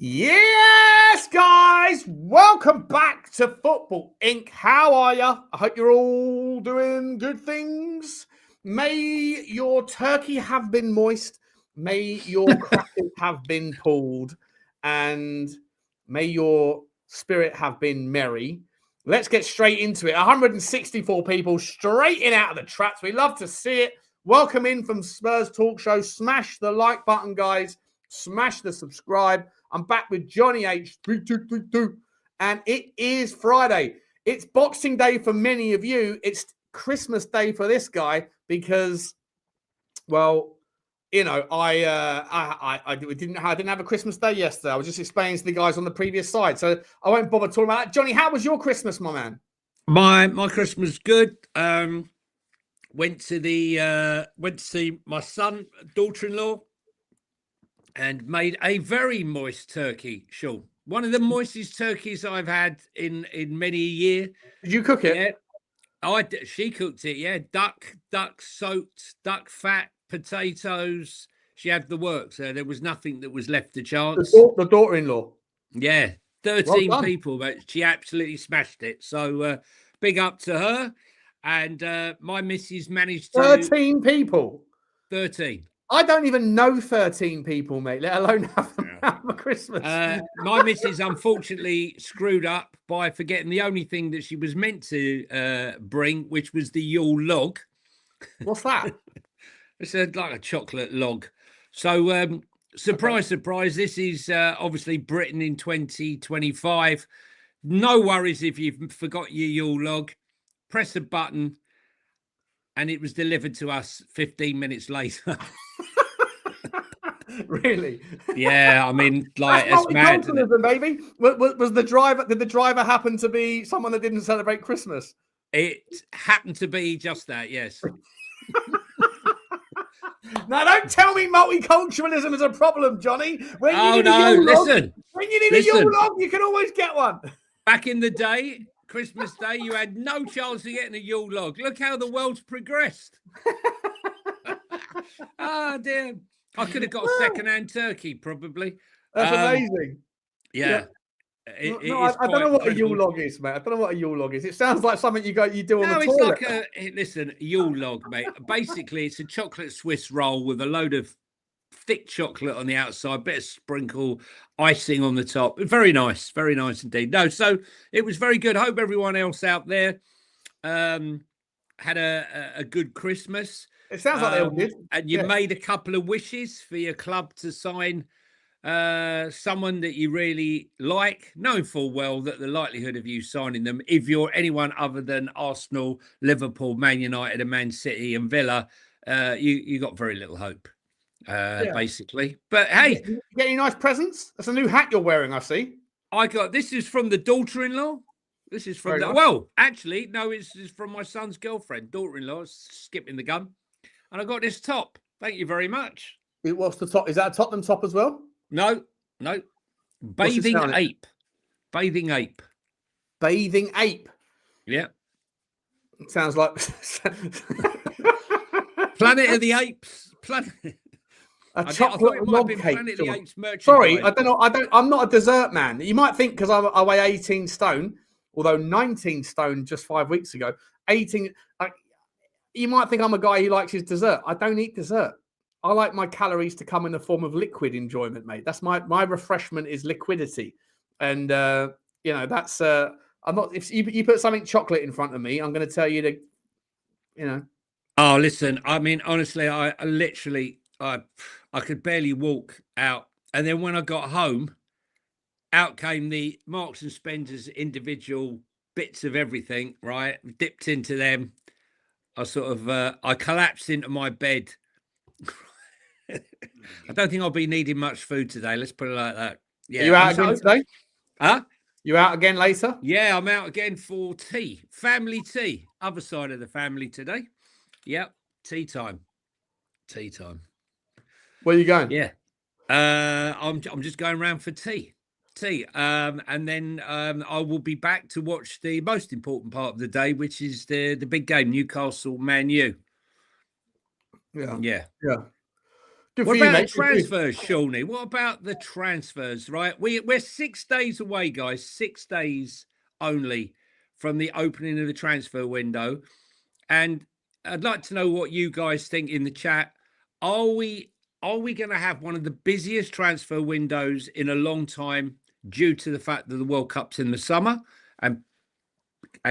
Yes, guys, welcome back to Football Inc. How are you? I hope you're all doing good things. May your turkey have been moist. May your crackers have been pulled. And may your spirit have been merry. Let's get straight into it. 164 people straight in out of the traps. We love to see it. Welcome in from Spurs Talk Show. Smash the like button, guys. Smash the subscribe. I'm back with Jonny H. 3232, and it is Friday. It's Boxing Day for many of you. It's Christmas Day for this guy because, well, you know, I didn't have a Christmas Day yesterday. I was just explaining to the guys on the previous side, so I won't bother talking about that. Jonny, how was your Christmas, my man? My Christmas good. Went to see my son, daughter-in-law, and made a very moist turkey, Sean. One of the moistest turkeys I've had in many a year. Did you cook it? Yeah, she cooked it. Yeah, duck soaked, duck fat, potatoes. She had the works. There was nothing that was left to chance. The daughter-in-law. Yeah, 13 people, but she absolutely smashed it. So big up to her. And my missus managed to 13 people. 13. I don't even know 13 people, mate, let alone have them have a Christmas. My missus unfortunately screwed up by forgetting the only thing that she was meant to bring, which was the Yule log. What's that? It's like a chocolate log. So, surprise, this is obviously Britain in 2025. No worries if you've forgot your Yule log. Press a button, and it was delivered to us 15 minutes later. Really? Yeah, I mean, like, it's mad, baby. Was the driver? Did the driver happen to be someone that didn't celebrate Christmas? It happened to be just that, yes. Now, don't tell me multiculturalism is a problem, Jonny. When you need a Yule log, you can always get one. Back in the day, Christmas Day, you had no chance of getting a Yule log. Look how the world's progressed. Oh, dear. I could have got a second-hand turkey, probably. That's amazing. Yeah. I don't know what a Yule log is, mate. I don't know what a Yule log is. It sounds like something you do on the toilet. It's like a Yule log, mate. Basically, it's a chocolate Swiss roll with a load of thick chocolate on the outside, bit of sprinkle, icing on the top. Very nice indeed. No, so it was very good. Hope everyone else out there had a good Christmas. It sounds like they all did. And you made a couple of wishes for your club to sign someone that you really like, knowing full well that the likelihood of you signing them, if you're anyone other than Arsenal, Liverpool, Man United, and Man City and Villa, you got very little hope, basically. But hey, you get any nice presents? That's a new hat you're wearing, I see. This is from the daughter-in-law. This is from actually, no, it's from my son's girlfriend, daughter-in-law. Skipping the gun. And I got this top. Thank you very much. What's the top? Is that a Tottenham top as well? No. Bathing ape. Bathing ape. Bathing ape. Yeah. Sounds like Planet of the Apes. A chocolate log cake. Planet of the Apes merchandise. Sorry, I don't know. I'm not a dessert man. You might think because I weigh 18 stone, although 19 stone just 5 weeks ago. 18. You might think I'm a guy who likes his dessert. I don't eat dessert. I like my calories to come in the form of liquid enjoyment, mate. That's my refreshment is liquidity. And, that's, I'm not, if you put something chocolate in front of me, I'm going to tell you to, Oh, listen, I mean, honestly, I literally, I could barely walk out. And then when I got home, out came the Marks and Spencer's individual bits of everything, right? Dipped into them. I collapsed into my bed. I don't think I'll be needing much food today. Let's put it like that. Yeah. Are you out again today? Huh? You out again later? Yeah, I'm out again for tea. Family tea. Other side of the family today. Yep. Tea time. Where are you going? Yeah. I'm just going around for tea. And then I will be back to watch the most important part of the day, which is the big game, Newcastle Man U. Yeah. Good What for you, about the mate. Good for you. transfers, Shawnee? What about the transfers, right? We're 6 days away, guys. 6 days only from the opening of the transfer window. And I'd like to know what you guys think in the chat. Are we going to have one of the busiest transfer windows in a long time due to the fact that the World Cup's in the summer and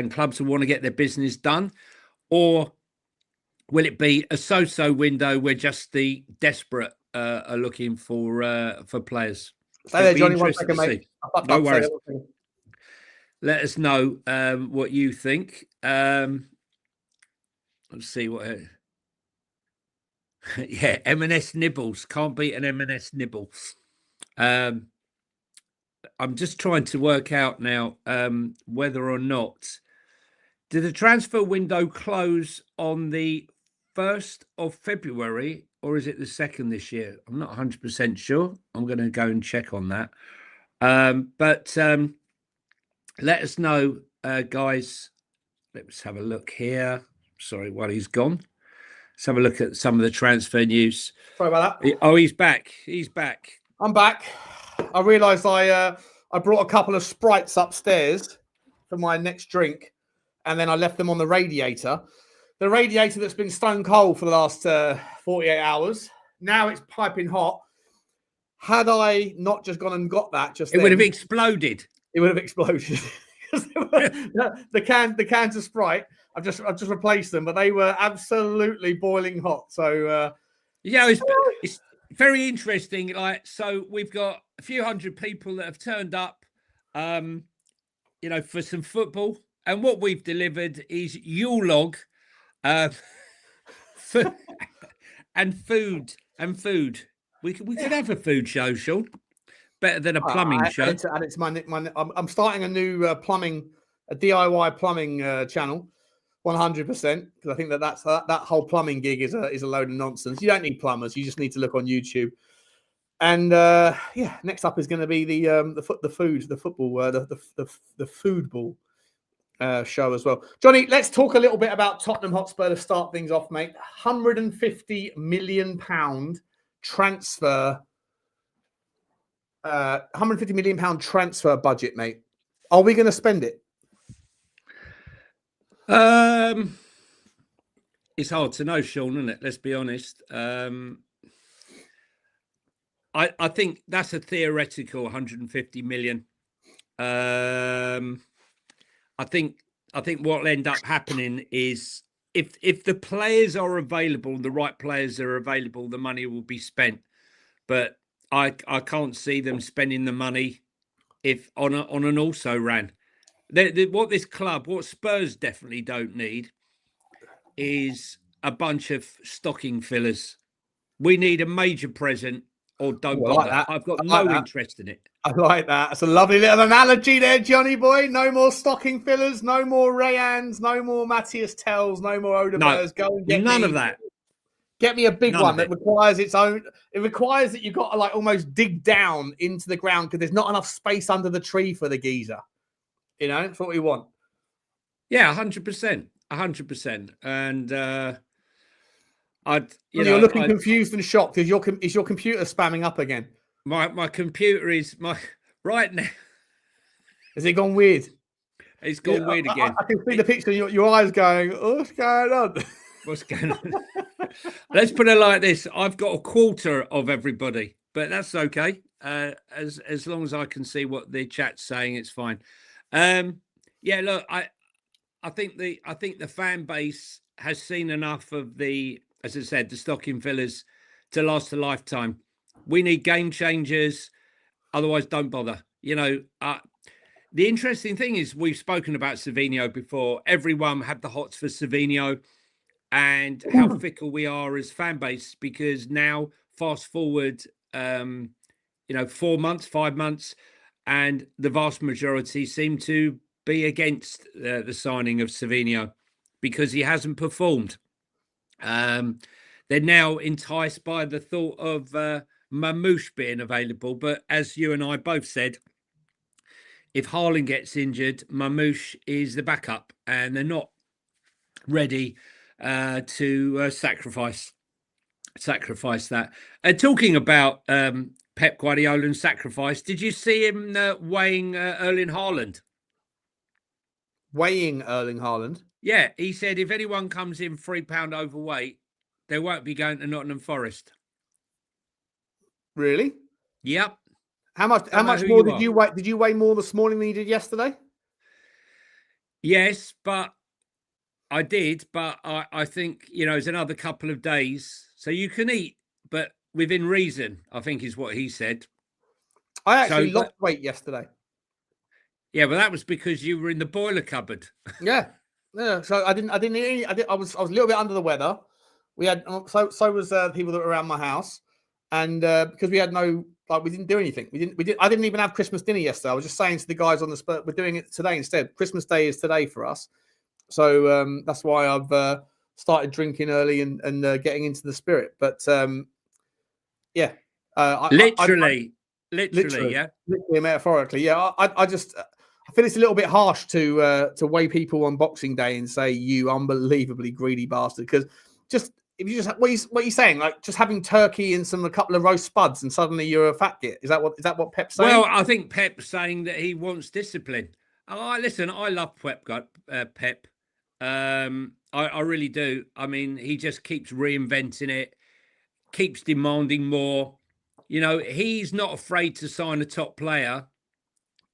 clubs will want to get their business done? Or will it be a so-so window where just the desperate are looking for players? Stay there, Johnny. 1 second, mate. No worries. Let us know what you think. Let's see what. Yeah, M&S nibbles can't beat an M&S nibble. I'm just trying to work out now whether or not did the transfer window close on the 1st of February or is it the 2nd this year? I'm not 100% sure. I'm going to go and check on that. But let us know, guys. Let's have a look here. Sorry, while he's gone. Let's have a look at some of the transfer news. Sorry about that. Oh, he's back. He's back. I'm back. I realised I brought a couple of Sprites upstairs for my next drink, and then I left them on the radiator. The radiator that's been stone cold for the last 48 hours. Now it's piping hot. Had I not just gone and got that, it would have exploded. It would have exploded. the cans of Sprite, I've just replaced them, but they were absolutely boiling hot. So it's very interesting. Like, so we've got a few hundred people that have turned up, for some football, and what we've delivered is Yule log, and food. We could have a food show, Sean. Better than a plumbing show. And it's I'm starting a new DIY plumbing channel, 100%, because I think that whole plumbing gig is a load of nonsense. You don't need plumbers; you just need to look on YouTube. And next up is going to be the food ball show as well. Johnny, let's talk a little bit about Tottenham Hotspur to start things off, mate. £150 million transfer. £150 million transfer budget, mate. Are we going to spend it? It's hard to know, Sean, isn't it? Let's be honest. I think that's a theoretical 150 million. I think what will end up happening is if the players are available, the right players are available, the money will be spent. But I can't see them spending the money if on an also ran. What Spurs definitely don't need is a bunch of stocking fillers. We need a major present or don't bother. Like that. I've got no interest in it. I like that. It's a lovely little analogy there, Johnny boy. No more stocking fillers, no more Rayans, no more Matthias Tells, no more Odegaards. Go and get none of that. Get me a big one that requires its own. It requires that you've got to almost dig down into the ground because there's not enough space under the tree for the geezer. That's what we want. Yeah, 100%. 100%. And you're looking confused and shocked. Is your computer spamming up again? My computer is right now. Has it gone weird? It's gone weird again. I can see the picture. Your eyes going. Oh, what's going on? What's going on? Let's put it like this. I've got a quarter of everybody, but that's okay. As long as I can see what the chat's saying, it's fine. Look, I think the fan base has seen enough of as I said, the stocking fillers to last a lifetime. We need game changers, otherwise don't bother. The interesting thing is we've spoken about Savinho before. Everyone had the hots for Savinho. And how fickle we are as fan base, because now fast forward, 4 months, 5 months, and the vast majority seem to be against the signing of Savinho because he hasn't performed. They're now enticed by the thought of Mamouche being available. But as you and I both said, if Haaland gets injured, Mamouche is the backup and they're not ready to sacrifice. sacrifice that. Talking about Pep Guardiola and sacrifice, did you see him weighing Erling Haaland? Weighing Erling Haaland? Yeah, he said if anyone comes in £3 overweight, they won't be going to Nottingham Forest. Really? Yep. How much more did you weigh? Did you weigh more this morning than you did yesterday? Yes, but I did. But I think, it's another couple of days. So you can eat, but within reason, I think is what he said. I actually lost weight yesterday. Yeah, but that was because you were in the boiler cupboard. Yeah. So I didn't eat any. I was a little bit under the weather. We had so was people that were around my house, and because we had we didn't do anything. I didn't even have Christmas dinner yesterday. I was just saying to the guys on the spot, we're doing it today instead. Christmas Day is today for us, so that's why I've started drinking early and getting into the spirit. But yeah, literally, yeah, literally, metaphorically, yeah. I feel it's a little bit harsh to weigh people on Boxing Day and say you unbelievably greedy bastard, because if you just what are you saying, like just having turkey and a couple of roast spuds and suddenly you're a fat git? Is that what Pep's saying? Well, I think Pep's saying that he wants discipline. Listen, I love Pep. I really do. I mean, he just keeps reinventing it, keeps demanding more. He's not afraid to sign a top player.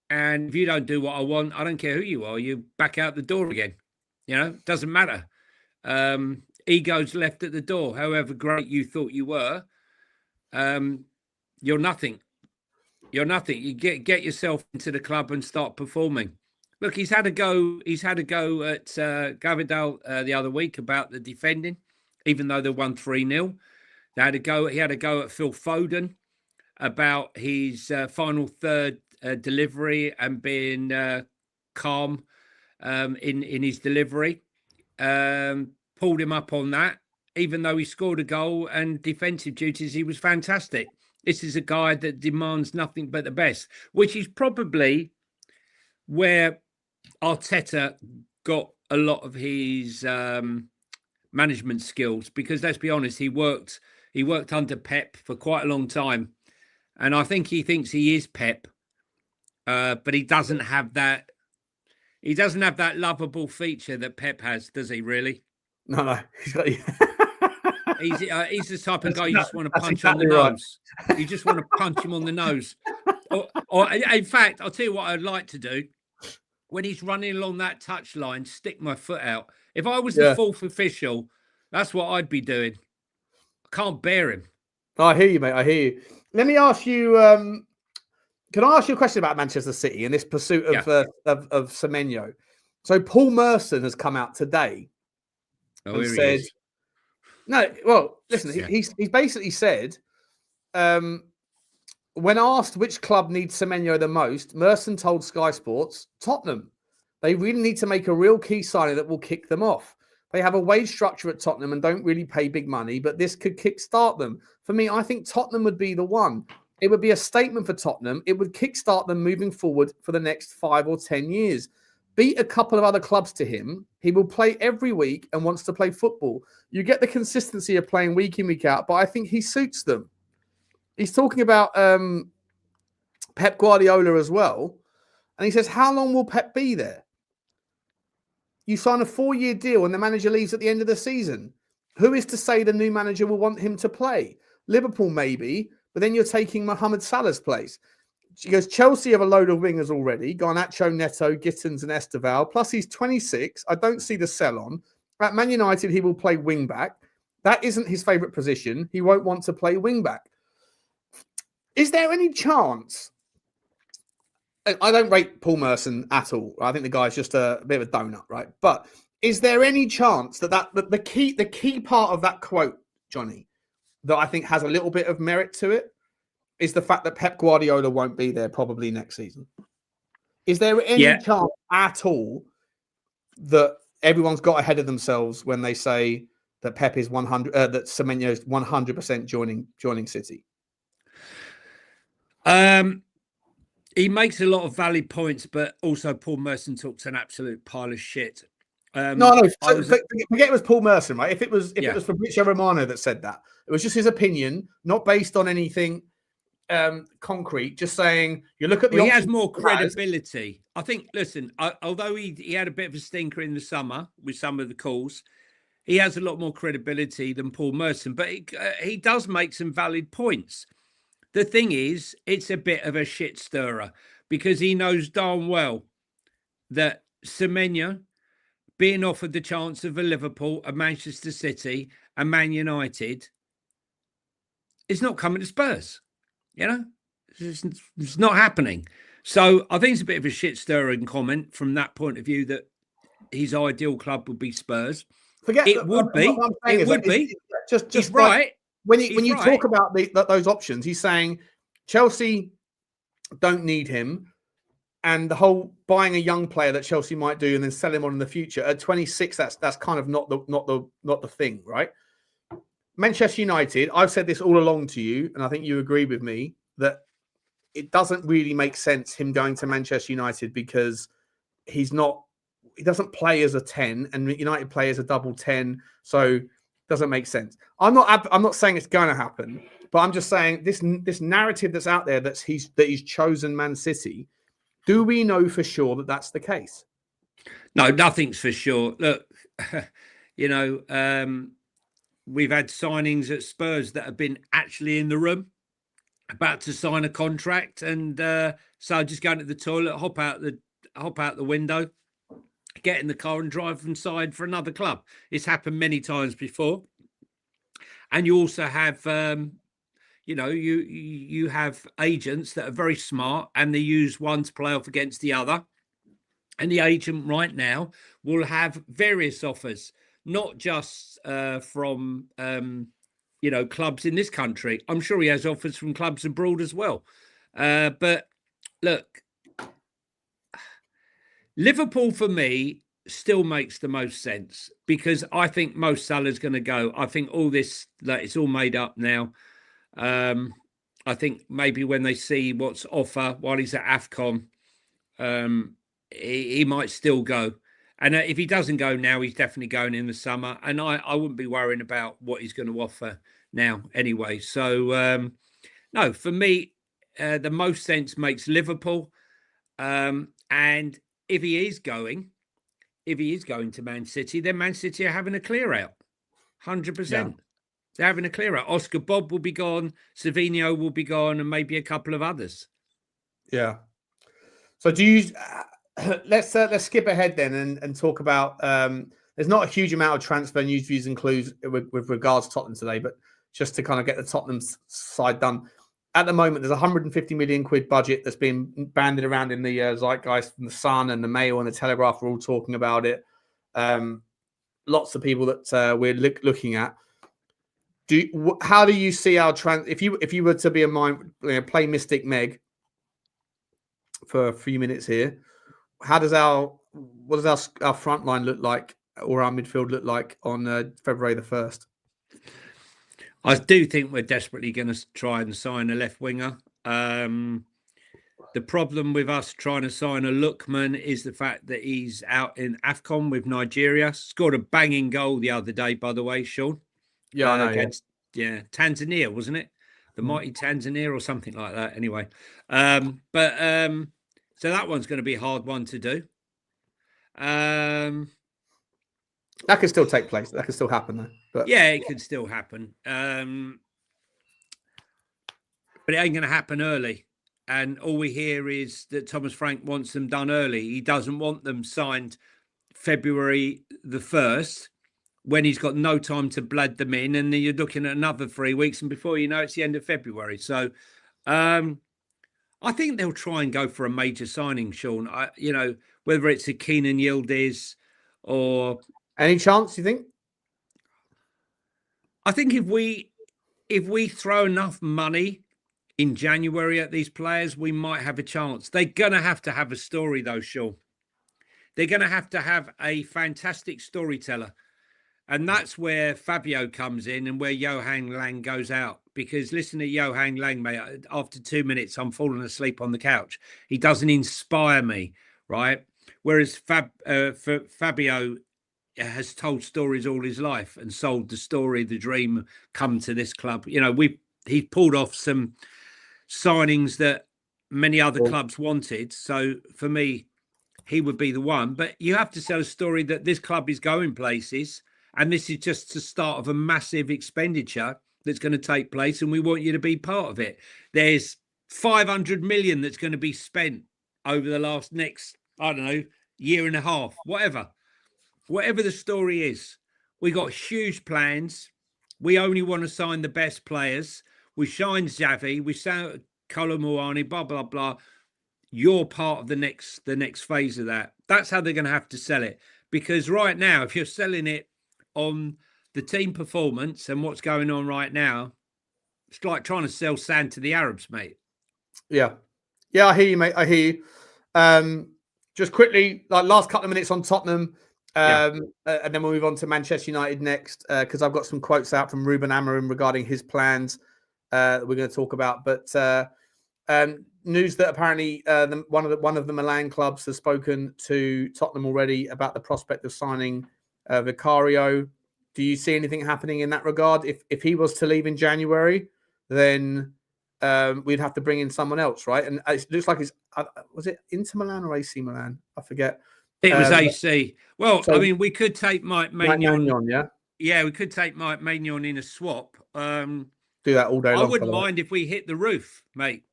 And if you don't do what I want, I don't care who you are, you back out the door again. Doesn't matter. Ego's left at the door. However great you thought you were, you're nothing. You're nothing. You get yourself into the club and start performing. Look, he's had a go. He's had a go at Gavidal the other week about the defending, even though they won 3-0. He had a go at Phil Foden about his final third delivery and being calm in his delivery. Pulled him up on that, even though he scored a goal and defensive duties, he was fantastic. This is a guy that demands nothing but the best, which is probably where Arteta got a lot of his management skills, because let's be honest, he worked under Pep for quite a long time. And I think he thinks he is Pep, but he doesn't have that. He doesn't have that lovable feature that Pep has, does he? Really? No. He's the type of guy you just want to punch on the nose. You just want to punch him on the nose. Or in fact, I'll tell you what I'd like to do. When he's running along that touchline, stick my foot out. If I was the fourth official, that's what I'd be doing. I can't bear him. I hear you, mate. I hear you. Let me ask you. Can I ask you a question about Manchester City and this pursuit of Semenyo? So Paul Merson has come out today and said, "No, well, listen. He's basically said, when asked which club needs Semenyo the most, Merson told Sky Sports, Tottenham. They really need to make a real key signing that will kick them off. They have a wage structure at Tottenham and don't really pay big money, but this could kickstart them. For me, I think Tottenham would be the one. It would be a statement for Tottenham. It would kickstart them moving forward for the next 5 or 10 years. Beat a couple of other clubs to him. He will play every week and wants to play football. You get the consistency of playing week in, week out, but I think he suits them." He's talking about Pep Guardiola as well. And he says, how long will Pep be there? You sign a 4-year deal and the manager leaves at the end of the season. Who is to say the new manager will want him to play? Liverpool maybe, but then you're taking Mohamed Salah's place. She goes, Chelsea have a load of wingers already. Garnacho, Neto, Gittins and Esteval. Plus he's 26. I don't see the sell on. At Man United, he will play wing back. That isn't his favourite position. He won't want to play wing back. Is there any chance? I don't rate Paul Merson at all. I think the guy's just a bit of a donut, right? But is there any chance that the key part of that quote, Johnny, that I think has a little bit of merit to it, is the fact that Pep Guardiola won't be there probably next season? Is there any chance at all that everyone's got ahead of themselves when they say that Pep is 100, that Semenyo is 100% joining City? He makes a lot of valid points, but also Paul Merson talks an absolute pile of shit. No. I was, Forget it was Paul Merson, right? If it was Fabrizio Romano that said that, it was just his opinion, not based on anything concrete. Just saying, you look at the. Well, he has more credibility. I think. Listen, although he had a bit of a stinker in the summer with some of the calls, he has a lot more credibility than Paul Merson. But he does make some valid points. The thing is, it's a bit of a shit stirrer because he knows darn well that Semenyo being offered the chance of a Liverpool, a Manchester City, a Man United, is not coming to Spurs. You know, it's not happening. So I think it's a bit of a shit stirring comment from that point of view that his ideal club would be Spurs. It would be. It would be. Just right. Like, when you talk about those options, he's saying Chelsea don't need him, and the whole buying a young player that Chelsea might do and then sell him on in the future at 26. That's kind of not the thing, right? Manchester United. I've said this all along to you, and I think you agree with me that it doesn't really make sense him going to Manchester United because he doesn't play as a 10 and United play as a double 10. So it doesn't make sense. I'm not saying it's going to happen, but I'm just saying this narrative that's out there that he's chosen Man City. Do we know for sure that that's the case? No, nothing's for sure. Look, we've had signings at Spurs that have been actually in the room, about to sign a contract, and so just going to the toilet, hop out the window, get in the car and drive inside for another club. It's happened many times before. And you also have you have agents that are very smart and they use one to play off against the other. And the agent right now will have various offers, not just from clubs in this country. I'm sure he has offers from clubs abroad as well. But look, Liverpool for me still makes the most sense because I think Mo Salah's going to go. I think all this, it's all made up now. I think maybe when they see what's offer while he's at AFCON, he might still go. And if he doesn't go now, he's definitely going in the summer. And I wouldn't be worrying about what he's going to offer now anyway. So, no, for me, the most sense makes Liverpool. And if he is going to Man City, then Man City are having a clear out. 100%. Yeah. They're having a clear out. Oscar Bob will be gone. Savinho will be gone, and maybe a couple of others. Yeah. So do you... let's skip ahead then and talk about... there's not a huge amount of transfer news, views, and clues with regards to Tottenham today, but just to kind of get the Tottenham side done. At the moment, there's a 150 million quid budget that's been banded around in the zeitgeist from the Sun and the Mail and the Telegraph are all talking about it. Lots of people that we're looking at. How do you see our if you were to be play Mystic Meg for a few minutes here? What does our front line look like, or our midfield look like on February the 1st? I do think we're desperately going to try and sign a left winger. The problem with us trying to sign a Lookman is the fact that he's out in AFCON with Nigeria. Scored a banging goal the other day, by the way, Sean. Yeah, I know. Against Tanzania, wasn't it? The mighty Tanzania or something like that. Anyway, so that one's going to be a hard one to do. That could still take place. That could still happen, though. But yeah, it could still happen. But it ain't going to happen early. And all we hear is that Thomas Frank wants them done early. He doesn't want them signed February the 1st when he's got no time to blood them in. And then you're looking at another 3 weeks. And before you know, it's the end of February. So I think they'll try and go for a major signing, Sean. Whether it's a Keenan Yildiz or... Any chance, you think? I think if we throw enough money in January at these players, we might have a chance. They're going to have a story, though, Sean. They're going to have a fantastic storyteller. And that's where Fabio comes in and where Johan Lang goes out. Because listen to Johan Lang, mate, after 2 minutes, I'm falling asleep on the couch. He doesn't inspire me, right? Whereas Fabio has told stories all his life and sold the story, the dream, come to this club. You know, he pulled off some signings that many other clubs wanted. So for me, he would be the one. But you have to sell a story that this club is going places, and this is just the start of a massive expenditure that's going to take place, and we want you to be part of it. There's 500 million that's going to be spent over the next, I don't know, year and a half, whatever the story is. We got huge plans. We only want to sign the best players. We signed Xavi, we signed Kolomuani, blah blah blah. You're part of the next phase of that. That's how they're going to have to sell it. Because right now, if you're selling it on the team performance and what's going on right now, it's like trying to sell sand to the Arabs, mate. Yeah, I hear you, mate. I hear you. Just quickly, like last couple of minutes on Tottenham. And then we'll move on to Manchester United next, because I've got some quotes out from Ruben Amorim regarding his plans that we're going to talk about. But news that apparently one of the Milan clubs has spoken to Tottenham already about the prospect of signing Vicario. Do you see anything happening in that regard? If he was to leave in January, then we'd have to bring in someone else, right? And it looks like was it Inter Milan or AC Milan? I forget. It was AC. Well, so, I mean, we could take Mike Maignan. Yeah, we could take Mike Maignan in a swap. Do that all day long. I wouldn't mind if we hit the roof, mate.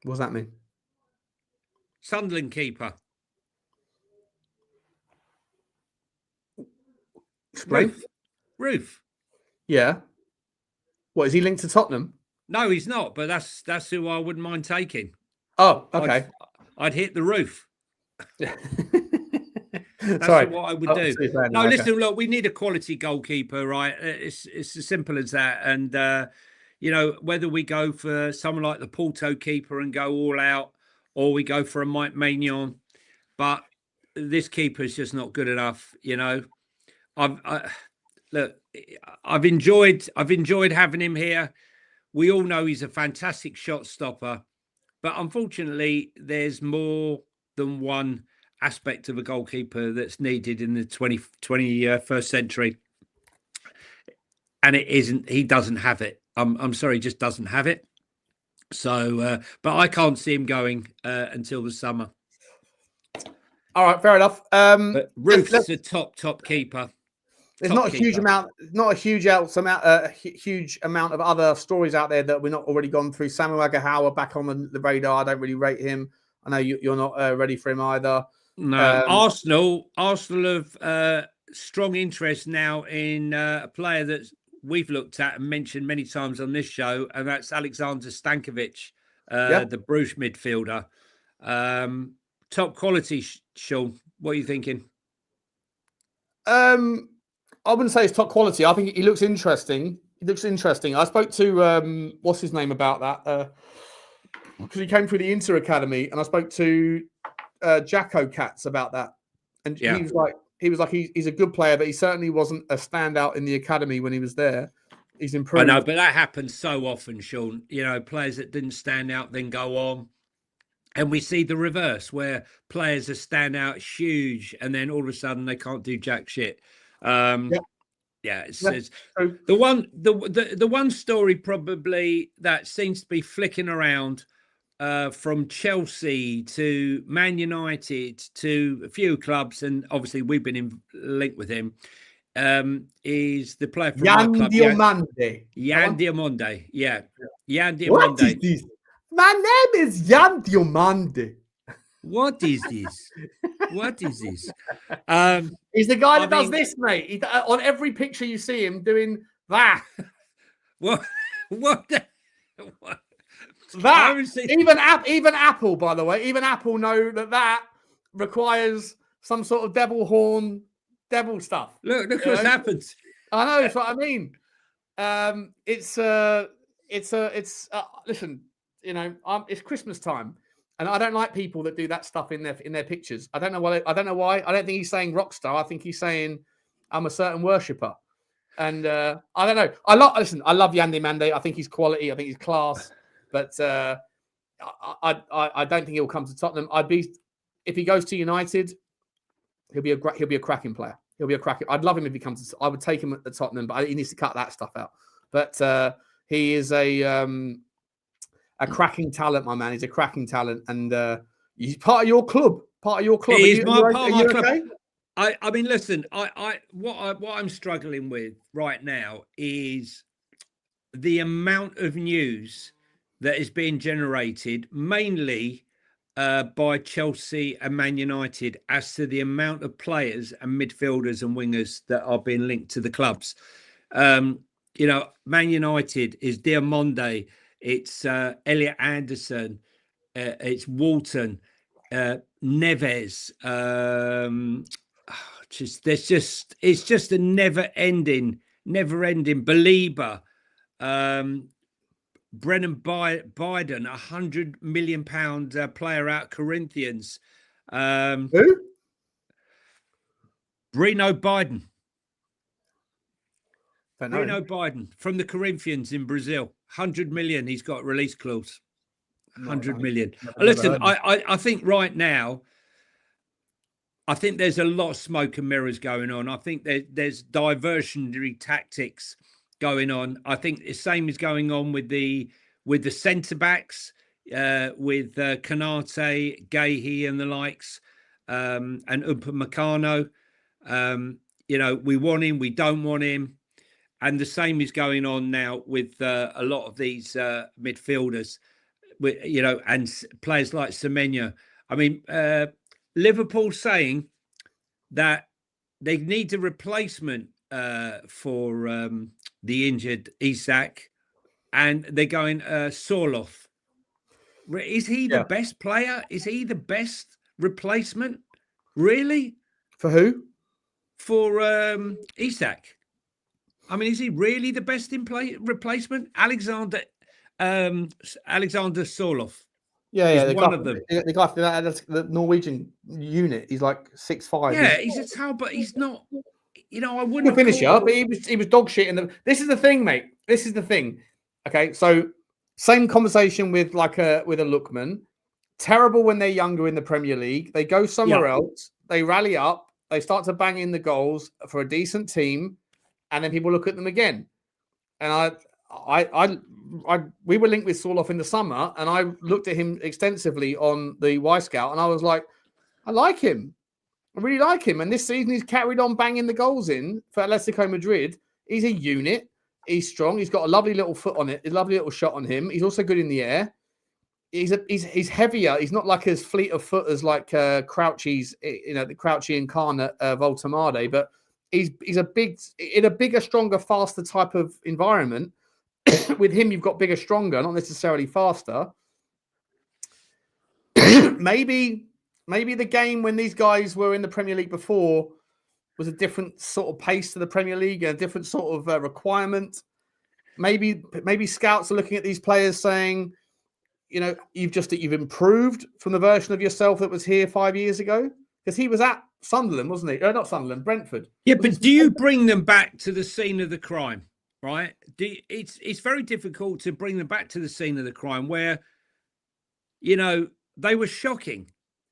What does that mean? Sunderland keeper. Explain. Roof. Yeah. What, is he linked to Tottenham? No, he's not. But that's who I wouldn't mind taking. Oh, okay. I'd hit the roof. That's Sorry. what I would do. No, listen, look, we need a quality goalkeeper, right? It's as simple as that. And, you know, whether we go for someone like the Porto keeper and go all out, or we go for a Mike Maignan, but this keeper is just not good enough, you know. I've enjoyed having him here. We all know he's a fantastic shot stopper. But unfortunately, there's more than one aspect of a goalkeeper that's needed in the 21st century. And it isn't, he doesn't have it. I'm sorry, he just doesn't have it. So, but I can't see him going until the summer. All right, fair enough. But Ruth's a top keeper. There's not a huge amount, a huge amount of other stories out there that we're not already gone through. Samuel Agahawa back on the radar. I don't really rate him. I know you're not ready for him either. No, Arsenal have strong interest now in a player that we've looked at and mentioned many times on this show, and that's Alexander Stankovic, the Bruges midfielder. Top quality, Sean. What are you thinking? I wouldn't say it's top quality. I think he looks interesting. I spoke to what's his name about that because he came through the Inter Academy, and I spoke to Jacko Katz about that, and he was like he's a good player, but he certainly wasn't a standout in the academy when he was there. He's improved. I know, but that happens so often, Sean. You know, players that didn't stand out then go on. And we see the reverse, where players that stand out huge, and then all of a sudden they can't do jack shit. It's the one story probably that seems to be flicking around from Chelsea to Man United to a few clubs, and obviously we've been linked with him. Is the player from Yan Diomande? Yan Diomande, Yan Diomande. What is this? My name is Yan Diomande. What is this? What is this? He's the guy that does this, mate. On every picture you see him doing that. What? That even Apple, by the way, even Apple know that requires some sort of devil stuff. Look what happens. I know, that's what I mean. Listen, you know, it's Christmas time, and I don't like people that do that stuff in their pictures. I don't know why. I don't think he's saying rock star. I think he's saying I'm a certain worshipper. And I don't know. I love Yan Diomande. I think he's quality. I think he's class. But I don't think he'll come to Tottenham. If he goes to United, He'll be a cracking player. He'll be a cracking. I'd love him if he comes. I would take him at Tottenham, but he needs to cut that stuff out. But he is a cracking talent, my man. He's a cracking talent, and he's part of your club. Part of your club. He's part of my club. Okay? I mean, listen. What I'm struggling with right now is the amount of news that is being generated, mainly by Chelsea and Man United, as to the amount of players and midfielders and wingers that are being linked to the clubs. You know, Man United is Diomande, it's Elliot Anderson, it's Walton, Neves. It's just a never-ending Belieber. Brennan Biden, £100 million player out Corinthians. Who? Bruno Biden. Bruno Biden from the Corinthians in Brazil. 100 million. He's got a release clause. 100 million. Listen, I think right now, I think there's a lot of smoke and mirrors going on. I think there's diversionary tactics going on. I think the same is going on with the centre backs, with Kanate, Gahey, and the likes, and Upamecano. You know, we want him, we don't want him, and the same is going on now with a lot of these midfielders. You know, and players like Semenyo. I mean, Liverpool saying that they need a replacement for the injured Isak, and they're going Sorloth. Is he the best player? Is he the best replacement? Really? For who? For Isak. I mean, is he really the best replacement? Alexander Sorloth. Yeah, one of them. The guy for the Norwegian unit. He's like 6'5". Yeah, he's a towel, but he's not. You know, I wouldn't He'll finish up, but he was dog shit. This is the thing, mate. This is the thing. Okay, so same conversation with a Lookman. Terrible when they're younger in the Premier League. They go somewhere else. They rally up. They start to bang in the goals for a decent team, and then people look at them again. And we were linked with Sorloth in the summer, and I looked at him extensively on the Y Scout, and I was like, I like him. I really like him. And this season, he's carried on banging the goals in for Atletico Madrid. He's a unit. He's strong. He's got a lovely little foot on it, a lovely little shot on him. He's also good in the air. He's heavier. He's not like as fleet of foot as like Crouchy's, you know, the Crouchy and Khan at Voltamade, but he's in a bigger, stronger, faster type of environment. With him, you've got bigger, stronger, not necessarily faster. Maybe the game when these guys were in the Premier League before was a different sort of pace to the Premier League, a different sort of requirement. Maybe scouts are looking at these players saying, you know, you've improved from the version of yourself that was here 5 years ago, because he was at Sunderland, wasn't he? Not Sunderland, Brentford. Yeah, but do you bring them back to the scene of the crime? Right? It's very difficult to bring them back to the scene of the crime where, you know, they were shocking.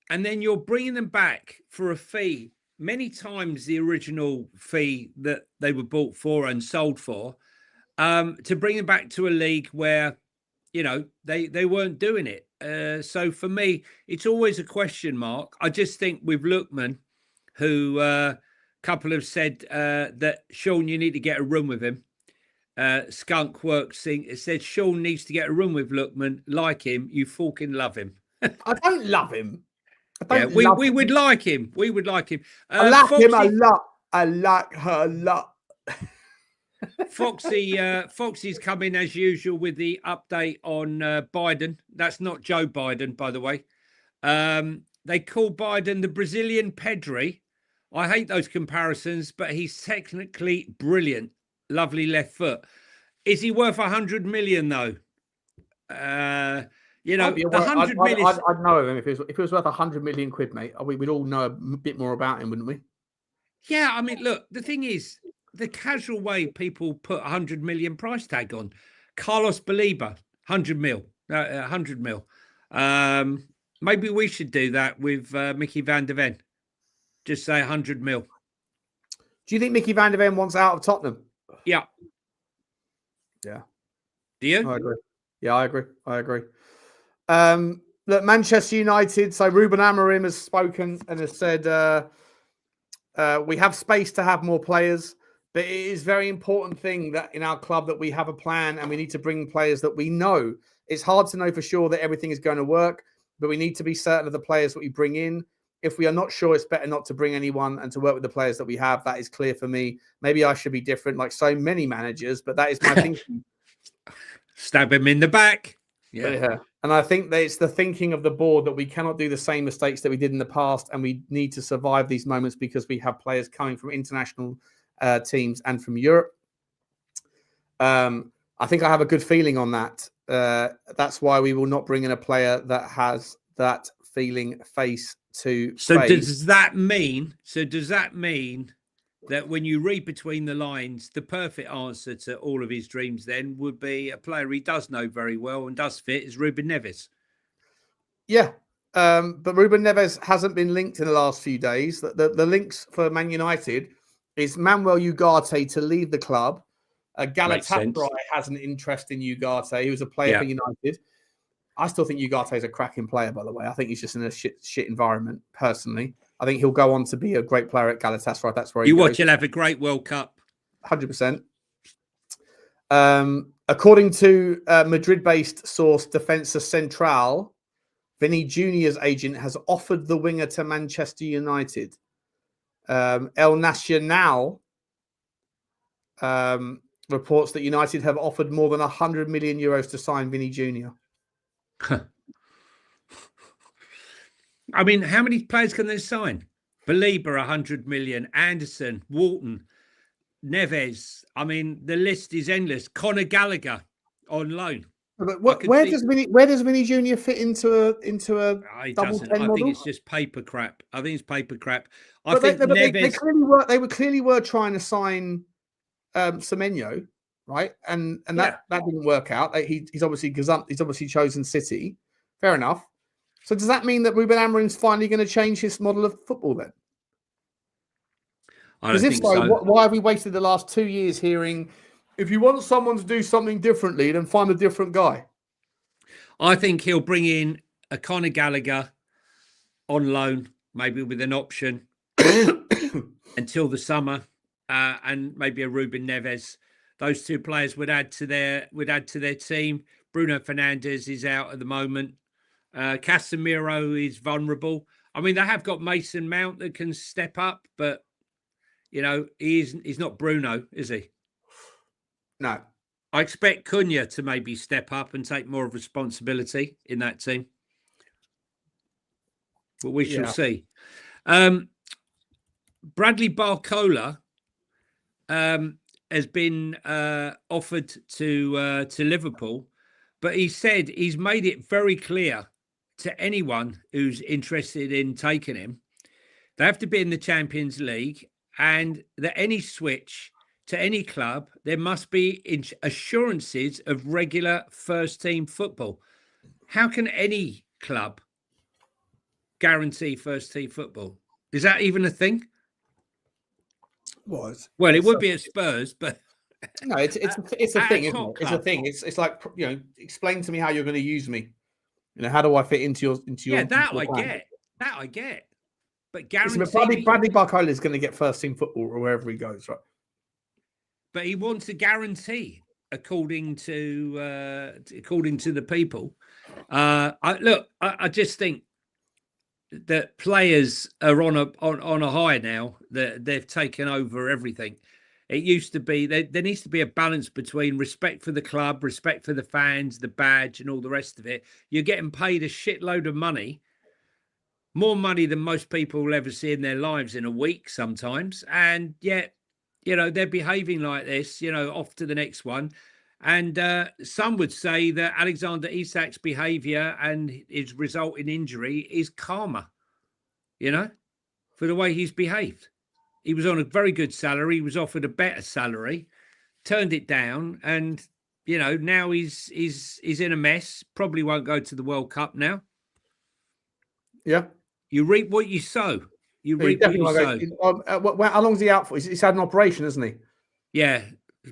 And then you're bringing them back for a fee, many times the original fee that they were bought for and sold for, to bring them back to a league where, you know, they weren't doing it. So for me, it's always a question mark. I just think with Lookman, who a couple have said that, Sean, you need to get a room with him. Skunk Works said Sean needs to get a room with Lookman. Like him, you fucking love him. I don't love him. We would like him. We would like him. I like him a lot. I like her a lot. Foxy's coming as usual with the update on Biden. That's not Joe Biden, by the way. They call Biden the Brazilian Pedri. I hate those comparisons, but he's technically brilliant. Lovely left foot. Is he worth 100 million though? You know, the 100 million. I'd know him if it was worth 100 million quid, mate. We'd all know a bit more about him, wouldn't we? Yeah, I mean, look, the thing is, the casual way people put 100 million price tag on Carlos Belieber, 100 mil. Maybe we should do that with Mickey van der Ven. just say 100 mil. Do you think Mickey van der Ven wants out of Tottenham? Yeah. Yeah. Do you? I agree. Yeah, I agree. Look, Manchester United. So Ruben Amorim has spoken and has said we have space to have more players, but it is very important thing that in our club that we have a plan and we need to bring players that we know. It's hard to know for sure that everything is going to work, but we need to be certain of the players that we bring in. If we are not sure, it's better not to bring anyone and to work with the players that we have. That is clear for me. Maybe I should be different, like so many managers, but that is my thinking. Stab him in the back. Yeah. And I think that it's the thinking of the board that we cannot do the same mistakes that we did in the past, and we need to survive these moments because we have players coming from international teams and from Europe. I think I have a good feeling on that. That's why we will not bring in a player that has that feeling face to face. So does that mean that when you read between the lines, the perfect answer to all of his dreams then would be a player he does know very well and does fit is Ruben Neves? Yeah. But Ruben Neves hasn't been linked in the last few days. The links for Man United is Manuel Ugarte to leave the club. Galatasaray has an interest in Ugarte. He was a player for United. I still think Ugarte is a cracking player, by the way. I think he's just in a shit environment, personally. I think he'll go on to be a great player at Galatasaray. That's where he goes. He'll have a great World Cup. 100%. According to Madrid-based source Defensa Central, Vinny Jr.'s agent has offered the winger to Manchester United. El Nacional reports that United have offered more than 100 million euros to sign Vinny Jr. I mean, how many players can they sign? Belieber, 100 million. Anderson, Walton, Neves. I mean, the list is endless. Conor Gallagher on loan. But where does Vinny Jr. fit into a double 10 model? I think it's just paper crap. I think it's paper crap. They clearly were trying to sign Semenyo, right? And that didn't work out. He's obviously chosen City. Fair enough. So does that mean that Ruben Amorim's finally going to change his model of football then? Because if so, why have we wasted the last 2 years hearing, if you want someone to do something differently, then find a different guy? I think he'll bring in a Conor Gallagher on loan, maybe with an option until the summer, and maybe a Ruben Neves. Those two players would add to their team. Bruno Fernandes is out at the moment. Casemiro is vulnerable. I mean, they have got Mason Mount that can step up, but he's not Bruno, is he? No. I expect Cunha to maybe step up and take more of responsibility in that team. But we shall see. Bradley Barcola has been offered to Liverpool, but he said he's made it very clear to anyone who's interested in taking him, they have to be in the Champions League, and that any switch to any club, there must be assurances of regular first-team football. How can any club guarantee first-team football? Is that even a thing? Well, it would be at Spurs, but no, it's a thing, isn't it? It's a thing. It's like, explain to me how you're going to use me. How do I fit into your? Yeah, that I get. But guarantee. Bradley Barcola is going to get first-team football wherever he goes, right? But he wants a guarantee, according to the people. I just think that players are on a high now. That they've taken over everything. It used to be there needs to be a balance between respect for the club, respect for the fans, the badge, and all the rest of it. You're getting paid a shitload of money, more money than most people will ever see in their lives in a week sometimes, and yet, they're behaving like this, off to the next one. And some would say that Alexander Isak's behaviour and his result in injury is karma, for the way he's behaved. He was on a very good salary. He was offered a better salary, turned it down, and now he's in a mess. Probably won't go to the World Cup now. Yeah, you reap what you sow. You He reap what definitely you wanna sow. go. How long's he out for? He's had an operation, hasn't he? Yeah,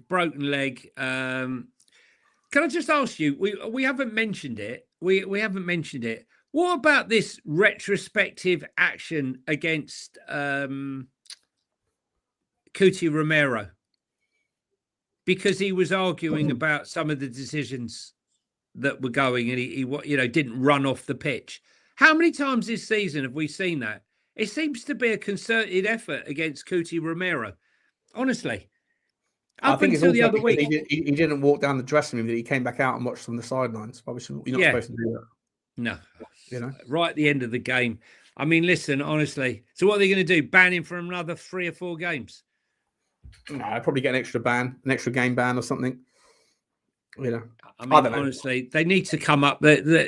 broken leg. Can I just ask you? We haven't mentioned it. We haven't mentioned it. What about this retrospective action against Cuti Romero? Because he was arguing about some of the decisions that were going, and he didn't run off the pitch. How many times this season have we seen that? It seems to be a concerted effort against Cuti Romero. Honestly, I up think it's until the also other because week. he didn't walk down the dressing room, that he came back out and watched from the sidelines. Obviously, you're not Yeah, supposed to do that. no, You know, right at the end of the game. I mean, listen, honestly. So what are they going to do? Ban him for another 3 or 4 games? no, I'd probably get an extra game ban or something. You know, I mean, honestly, they need to come up.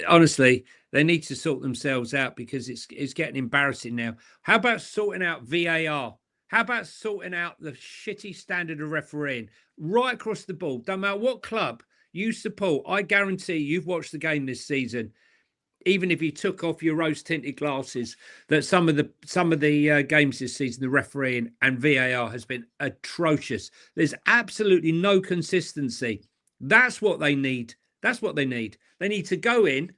Honestly, they need to sort themselves out because it's getting embarrassing now. How about sorting out VAR? How about sorting out the shitty standard of refereeing right across the board? Don't matter what club you support. I guarantee you've watched the game this season. Even if you took off your rose-tinted glasses, that some of the games this season, the refereeing and VAR has been atrocious. There's absolutely no consistency. That's what they need. That's what they need. They need to go in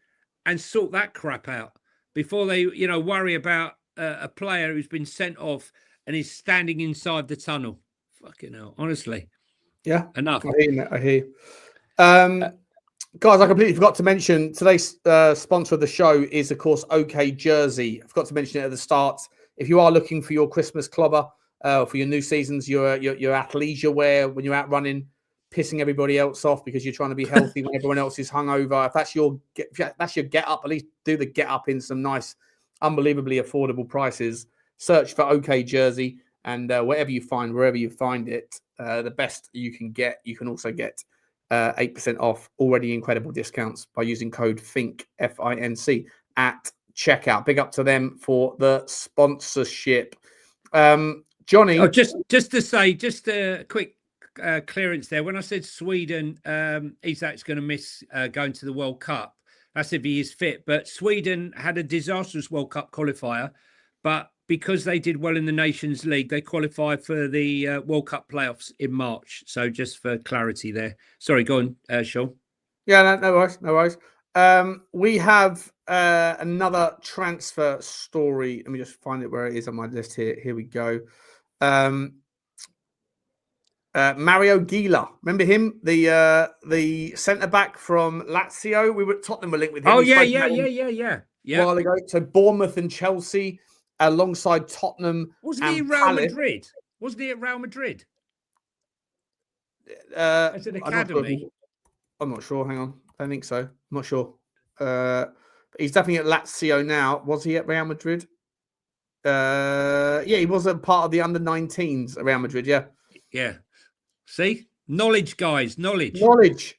and sort that crap out before they, worry about a player who's been sent off and is standing inside the tunnel. Fucking hell, honestly. yeah, Enough. I hear you. Guys, I completely forgot to mention today's sponsor of the show is, of course, OK Jersey. I forgot to mention it at the start. If you are looking for your Christmas clobber for your new seasons, your athleisure wear when you're out running, pissing everybody else off because you're trying to be healthy when everyone else is hungover. If that's your get up, at least do the get up in some nice, unbelievably affordable prices. Search for OK Jersey, and wherever you find it, the best you can get. You can also get 8% off already incredible discounts by using code FINC, FINC, at checkout. Big up to them for the sponsorship. Johnny. Oh, just to say, just a quick clearance there. When I said Sweden, Isak's going to miss going to the World Cup. That's if he is fit. But Sweden had a disastrous World Cup qualifier, but because they did well in the Nations League, they qualified for the World Cup playoffs in March. So just for clarity there. Sorry, go on, Sean. Yeah, no worries. We have another transfer story. Let me just find it where it is on my list here. Here we go. Mario Gila. Remember him? The centre-back from Lazio. Tottenham were linked with him. Oh, yeah. A while ago. So Bournemouth and Chelsea alongside Tottenham. Wasn't he Real Madrid? Wasn't he at Real Madrid? As an academy? I'm not sure. Hang on. I don't think so. I'm not sure. But he's definitely at Lazio now. Was he at Real Madrid? Yeah, he was a part of the under-19s at Real Madrid, yeah. Yeah. See? Knowledge, guys. Knowledge.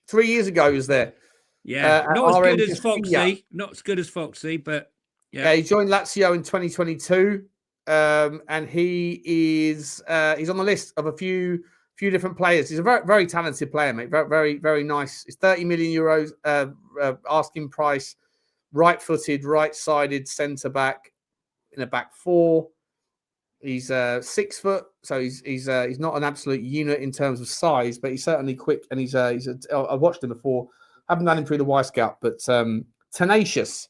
3 years ago he was there. Yeah. Not as good as Foxy. Not as good as Foxy, but yeah. He joined Lazio in 2022. And he is he's on the list of a few different players. He's a very, very talented player, mate. Very, very, very nice. It's 30 million euros asking price, right-footed, right-sided centre-back in a back four. He's 6 foot, so he's not an absolute unit in terms of size, but he's certainly quick, and I've watched him before. Haven't done him through the Y Scout, but tenacious.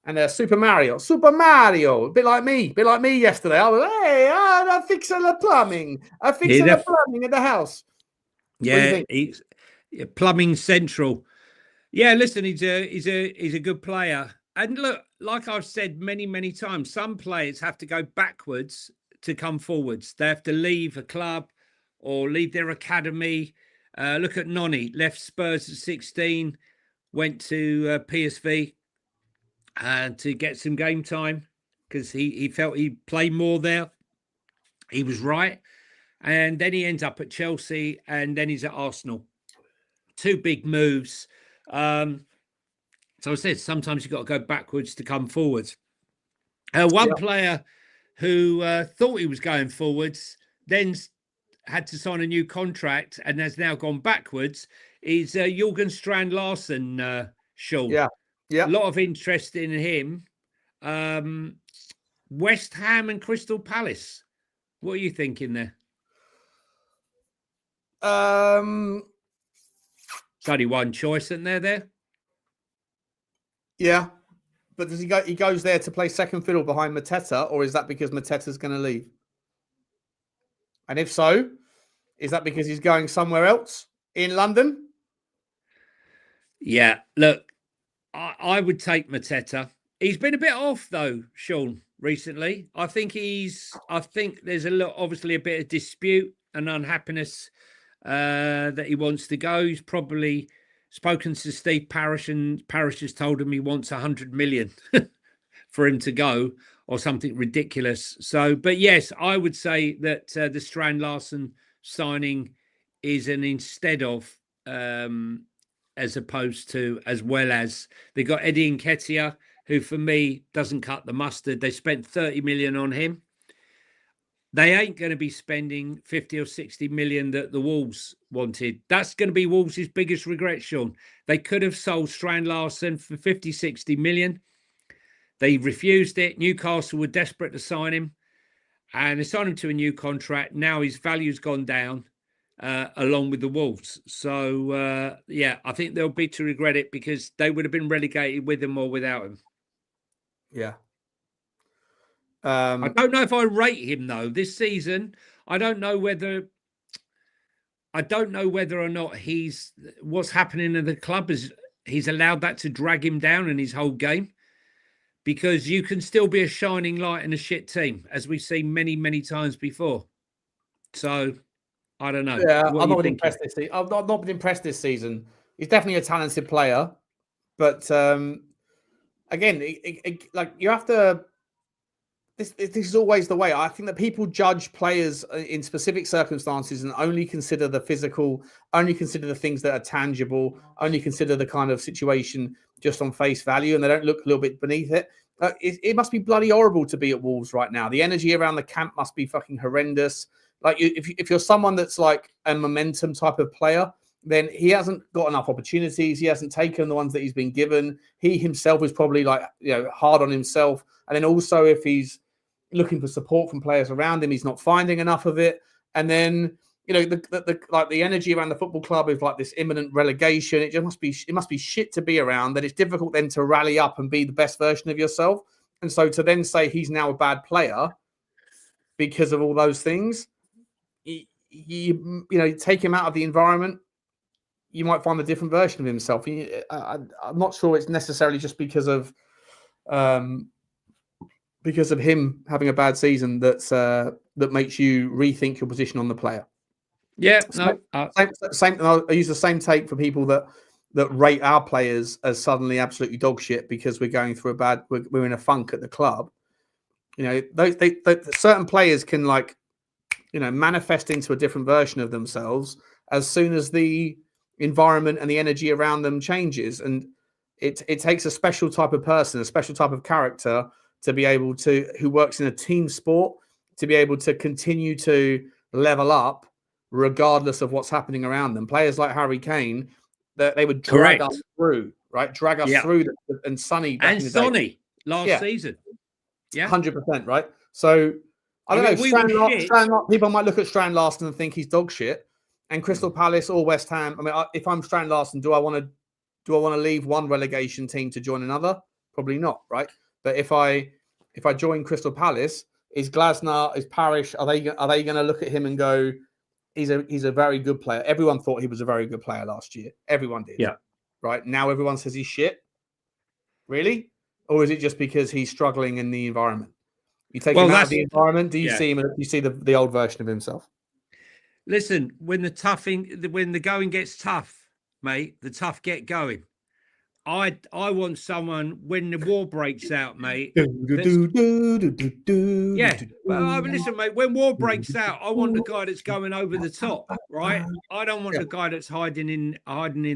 And Super Mario, a bit like me yesterday. I was, hey, I'm fixing the plumbing. I'm fixing the plumbing in the house. Yeah, he's plumbing central. Yeah, listen, he's a good player. And look, like I've said many, many times, some players have to go backwards to come forwards. They have to leave a club or leave their academy. Look at Noni, left Spurs at 16, went to PSV to get some game time because he felt he'd play more there. He was right. And then he ends up at Chelsea and then he's at Arsenal. 2 big moves. So I said, sometimes you've got to go backwards to come forwards. One player who thought he was going forwards, then had to sign a new contract and has now gone backwards, is Jürgen Strand Larsen, Sean. Yeah. A lot of interest in him. West Ham and Crystal Palace. What are you thinking there? It's only one choice, isn't there? Yeah. But does he go? He goes there to play second fiddle behind Mateta, or is that because Mateta's going to leave? And if so, is that because he's going somewhere else in London? Yeah, look, I would take Mateta. He's been a bit off though, Sean, recently. I think there's obviously a bit of dispute and unhappiness that he wants to go. He's probably spoken to Steve Parish, and Parish has told him he wants 100 million for him to go or something ridiculous. So, but yes, I would say that the Strand Larsen signing is an instead of, as opposed to, as well as they got Eddie Nketiah, who for me doesn't cut the mustard. They spent 30 million on him. They ain't going to be spending 50 or 60 million that the Wolves wanted. That's going to be Wolves' biggest regret, Sean. They could have sold Strand Larsen for 50, 60 million. They refused it. Newcastle were desperate to sign him, and they signed him to a new contract. Now his value's gone down, along with the Wolves. So, yeah, I think they'll be to regret it because they would have been relegated with him or without him. Yeah. I don't know if I rate him though this season. I don't know whether or not what's happening in the club is he's allowed that to drag him down in his whole game, because you can still be a shining light in a shit team, as we've seen many, many times before. So I don't know. Yeah, I've not been impressed this season. I've not been impressed this season. He's definitely a talented player, but again, like you have to. This is always the way. I think that people judge players in specific circumstances and only consider the physical, only consider the things that are tangible, only consider the kind of situation just on face value, and they don't look a little bit beneath it. It must be bloody horrible to be at Wolves right now. The energy around the camp must be fucking horrendous. Like if you're someone that's like a momentum type of player, then he hasn't got enough opportunities. He hasn't taken the ones that he's been given. He himself is probably like, hard on himself. And then also if he's looking for support from players around him, he's not finding enough of it. And then, the energy around the football club is like this imminent relegation. It must be shit to be around. That it's difficult then to rally up and be the best version of yourself. And so to then say he's now a bad player because of all those things, you take him out of the environment, you might find a different version of himself. I'm not sure it's necessarily just because of him having a bad season that makes you rethink your position on the player. Yeah, same. I use the same take for people that rate our players as suddenly absolutely dog shit because we're going through we're in a funk at the club. Certain players can manifest into a different version of themselves as soon as the environment and the energy around them changes, and it takes a special type of person, a special type of character to be able to, who works in a team sport, to be able to continue to level up regardless of what's happening around them. Players like Harry Kane, that they would drag us through, right? Drag us through, and Sonny back in the Sonny last season. Yeah, 100%, right? So I don't know. Strand, people might look at Strand Larsen and think he's dog shit, and Crystal Palace or West Ham. I mean, if I'm Strand Larsen, do I want to leave one relegation team to join another? Probably not, right? But if I join Crystal Palace, is Glasner, is Parish, are they going to look at him and go, he's a very good player? Everyone thought he was a very good player last year. Everyone did. Yeah. Right now, everyone says he's shit. Really? Or is it just because he's struggling in the environment? You take him out of the environment. Do you see him? You see the old version of himself? Listen, when the going gets tough, mate, the tough get going. I want someone when the war breaks out, mate. Listen, mate, when war breaks out, I want the guy that's going over the top, right? I don't want the guy that's hiding in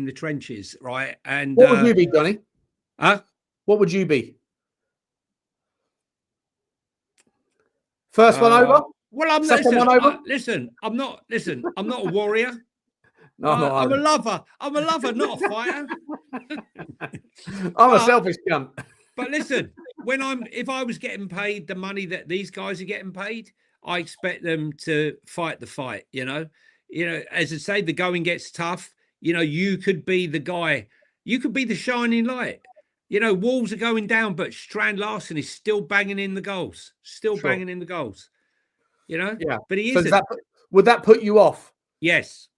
the trenches, right? And what would you be, Johnny? Huh? What would you be? First one over? Well, I'm not. I'm not a warrior. No, I'm a lover. I'm a lover, not a fighter. I'm a selfish cunt. But listen, if I was getting paid the money that these guys are getting paid, I expect them to fight the fight. As I say, the going gets tough. You could be the guy. You could be the shining light. Wolves are going down, but Strand Larsen is still banging in the goals. Banging in the goals. Yeah. But he so isn't. Would that put you off? Yes.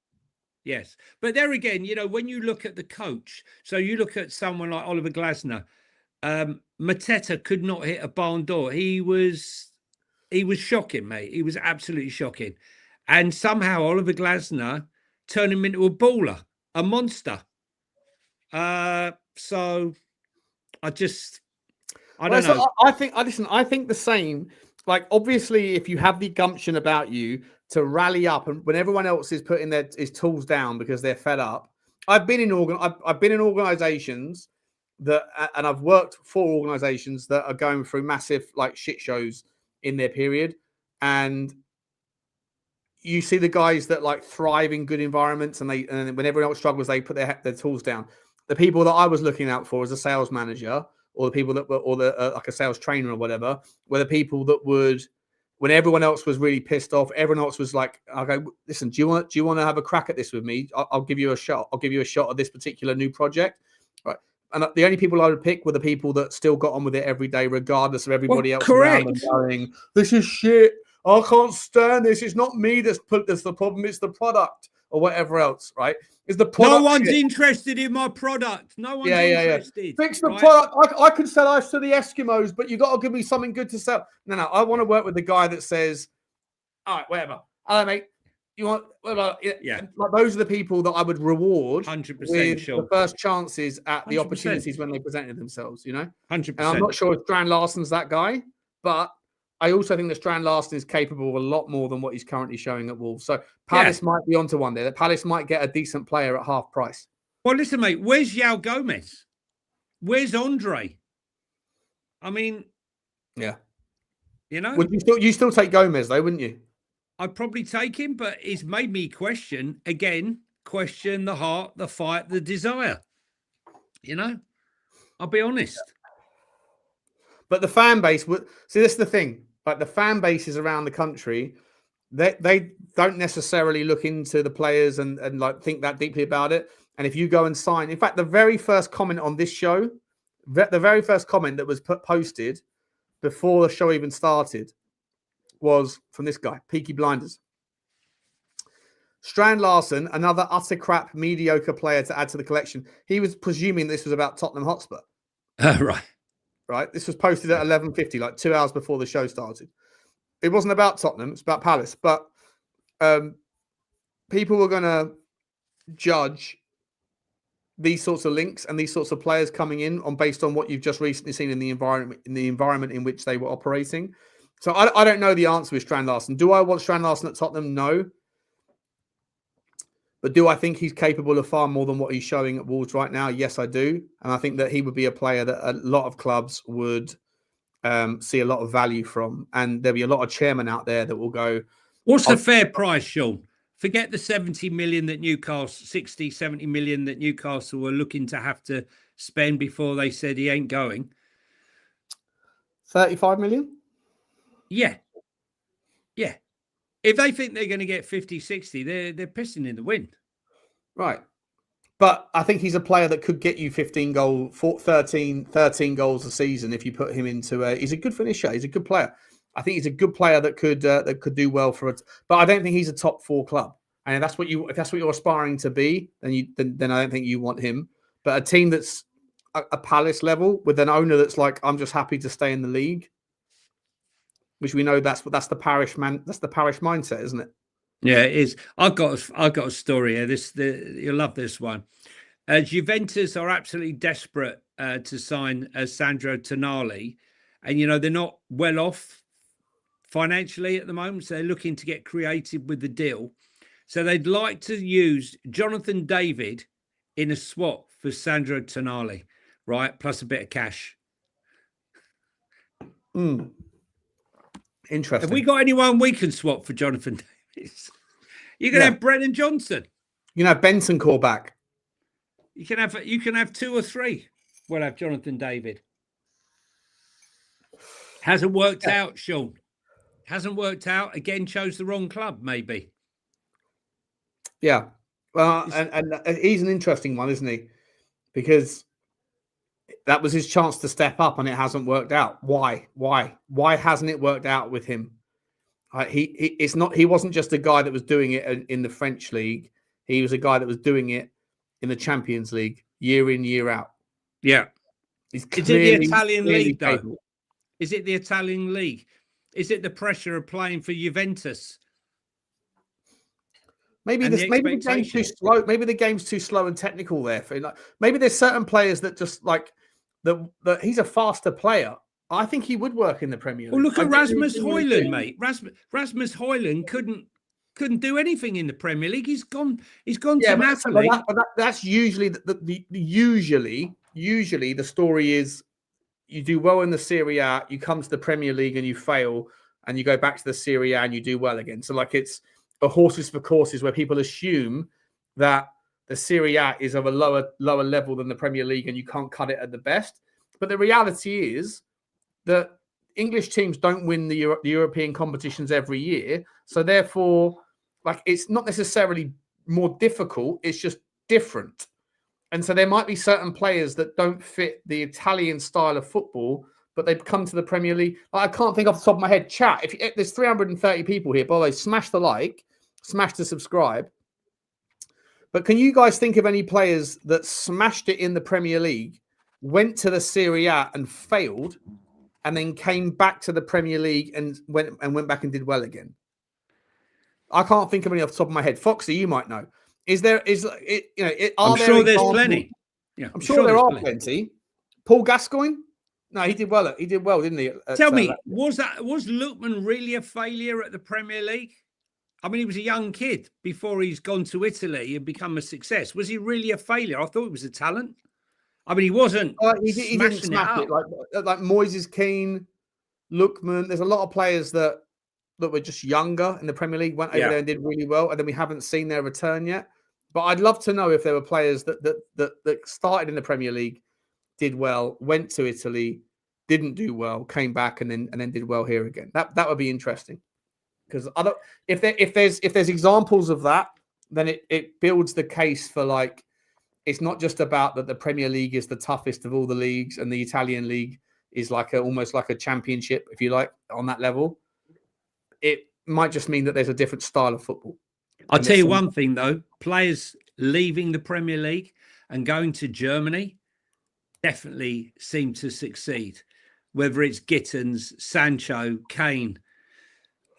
But there again, when you look at the coach, so you look at someone like Oliver Glasner, Mateta could not hit a barn door. He was shocking, mate. He was absolutely shocking. And somehow Oliver Glasner turned him into a baller, a monster. So I don't know. I think the same. Like, obviously, if you have the gumption about you to rally up, and when everyone else is putting his tools down because they're fed up. I've been in organizations that, and I've worked for organizations that are going through massive like shit shows in their period, and you see the guys that like thrive in good environments, and when everyone else struggles, they put their tools down. The people that I was looking out for as a sales manager, or the people that were, or the like a sales trainer or whatever, were the people that would, when everyone else was really pissed off, everyone else was like, "Okay, listen, do you want to have a crack at this with me? I'll give you a shot. I'll give you a shot at this particular new project." Right. And the only people I would pick were the people that still got on with it every day, regardless of everybody else around them going, "This is shit. I can't stand this. It's not me that's the problem. It's the product," or whatever else, right? Is the product? No one's interested in my product. No one's interested. Yeah. Fix the product. I can sell ice to the Eskimos, but you got to give me something good to sell. No. I want to work with the guy that says, "All right, whatever. Hello, mate. You want?" Yeah. Like, those are the people that I would reward 100% the first chances at the 100%. Opportunities when they presented themselves. 100%. And I'm not sure if Strand Larsen's that guy, but I also think that Strand Larsen is capable of a lot more than what he's currently showing at Wolves. So Palace might be onto one there. That Palace might get a decent player at half price. Well, listen, mate, where's João Gomez? Where's Andre? I mean, yeah. Would you still take Gomez though, wouldn't you? I'd probably take him, but it's made me question the heart, the fight, the desire. I'll be honest. But the fan base would see. This is the thing. Like, the fan bases around the country, they don't necessarily look into the players and like think that deeply about it. And if you go and sign, in fact, the very first comment on this show, the very first comment that was posted before the show even started was from this guy, Peaky Blinders. Strand Larsen, another utter crap, mediocre player to add to the collection. He was presuming this was about Tottenham Hotspur. Right. This was posted at 11:50, like 2 hours before the show started. It wasn't about Tottenham. It's about Palace. But people were going to judge these sorts of links and these sorts of players coming in based on what you've just recently seen in the environment in which they were operating. So I don't know the answer with Strand Larsen. Do I want Strand Larsen at Tottenham? No. But do I think he's capable of far more than what he's showing at Wolves right now? Yes, I do. And I think that he would be a player that a lot of clubs would see a lot of value from. And there'll be a lot of chairmen out there that will go, "What's the fair price, Sean? Forget the 70 million that Newcastle, 60, 70 million that Newcastle were looking to have to spend before they said he ain't going." 35 million? Yeah. If they think they're going to get 50, 60, they're pissing in the wind. Right. But I think he's a player that could get you 13 goals a season if you put him into he's a good finisher. He's a good player. I think he's a good player that could do well for it. But I don't think he's a top 4 club. And if that's what you're aspiring to be, then I don't think you want him. But a team that's a Palace level with an owner that's like, "I'm just happy to stay in the league," which we know that's the parish mindset, isn't it? Yeah, it is. I've got a story here. You'll love this one. Juventus are absolutely desperate to sign Sandro Tonali, and they're not well off financially at the moment, so they're looking to get creative with the deal. So they'd like to use Jonathan David in a swap for Sandro Tonali, right? Plus a bit of cash. Interesting. Have we got anyone we can swap for Jonathan Davis? You can have Brennan Johnson. You can have Benson call back. You can have 2 or 3. We'll have Jonathan David. Hasn't worked out, Sean. Hasn't worked out. Again, chose the wrong club, maybe. Yeah. And he's an interesting one, isn't he? Because that was his chance to step up and it hasn't worked out. Why hasn't it worked out with him? He wasn't just a guy that was doing it in the French league. He was a guy that was doing it in the Champions League year in, year out. Yeah. Is it the Italian league, though? capable. Is it the Italian league? Is it the pressure of playing for Juventus? Maybe the game's too slow. Maybe the game's too slow and technical there. Maybe there's certain players that just like that. He's a faster player. I think he would work in the Premier League. Well, look at Rasmus Højlund, mate. Rasmus Højlund couldn't do anything in the Premier League. He's gone to Napoli. That's usually usually the story is you do well in the Serie A, you come to the Premier League and you fail, and you go back to the Serie A and you do well again. So like it's a horses for courses where people assume that the Serie A is of a lower level than the Premier League and you can't cut it at the best. But the reality is that English teams don't win the European competitions every year. So therefore, like it's not necessarily more difficult, it's just different. And so there might be certain players that don't fit the Italian style of football, but they've come to the Premier League. I can't think off the top of my head. Chat, if there's 330 people here, by the way, smash the like, smash the subscribe. But can you guys think of any players that smashed it in the Premier League, went to the Serie A and failed, and then came back to the Premier League and went back and did well again? I can't think of any off the top of my head. Foxy, you might know. I'm sure there's plenty. Yeah, I'm sure there are plenty. Paul Gascoigne? No, he did well. He did well, didn't he? Tell me, was Lookman really a failure at the Premier League? I mean, he was a young kid before he's gone to Italy and become a success. Was he really a failure? I thought he was a talent. I mean, he wasn't. He didn't smash it like Moises Keane, Lookman. There's a lot of players that were just younger in the Premier League, went over there and did really well, and then we haven't seen their return yet. But I'd love to know if there were players that started in the Premier League, did well, went to Italy, didn't do well, came back, and then did well here again. That would be interesting, because if there's examples of that, then it builds the case for like it's not just about that the Premier League is the toughest of all the leagues and the Italian league is like almost like a championship, if you like, on that level. It might just mean that there's a different style of football. I'll tell you one thing, though. Players leaving the Premier League and going to Germany definitely seem to succeed. Whether it's Gittins, Sancho, Kane,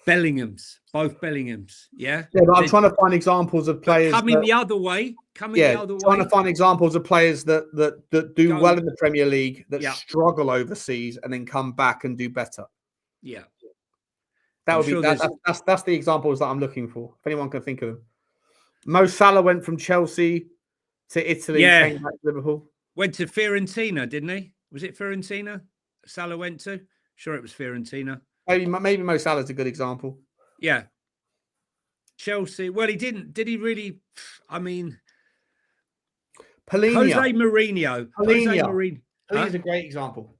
both Bellinghams. Yeah, but I'm trying to find examples of players coming the other way. Trying to find examples of players that do well in the Premier League, that struggle overseas and then come back and do better. Yeah. That's the examples that I'm looking for. If anyone can think of them. Mo Salah went from Chelsea to Italy, came back to Liverpool. Went to Fiorentina, didn't he? Was it Fiorentina Salah went to? Sure, it was Fiorentina. Maybe Mo Salah's a good example. Yeah. Chelsea. Well, he didn't. Did he really? I mean, Polina. Jose Mourinho. He's a great example.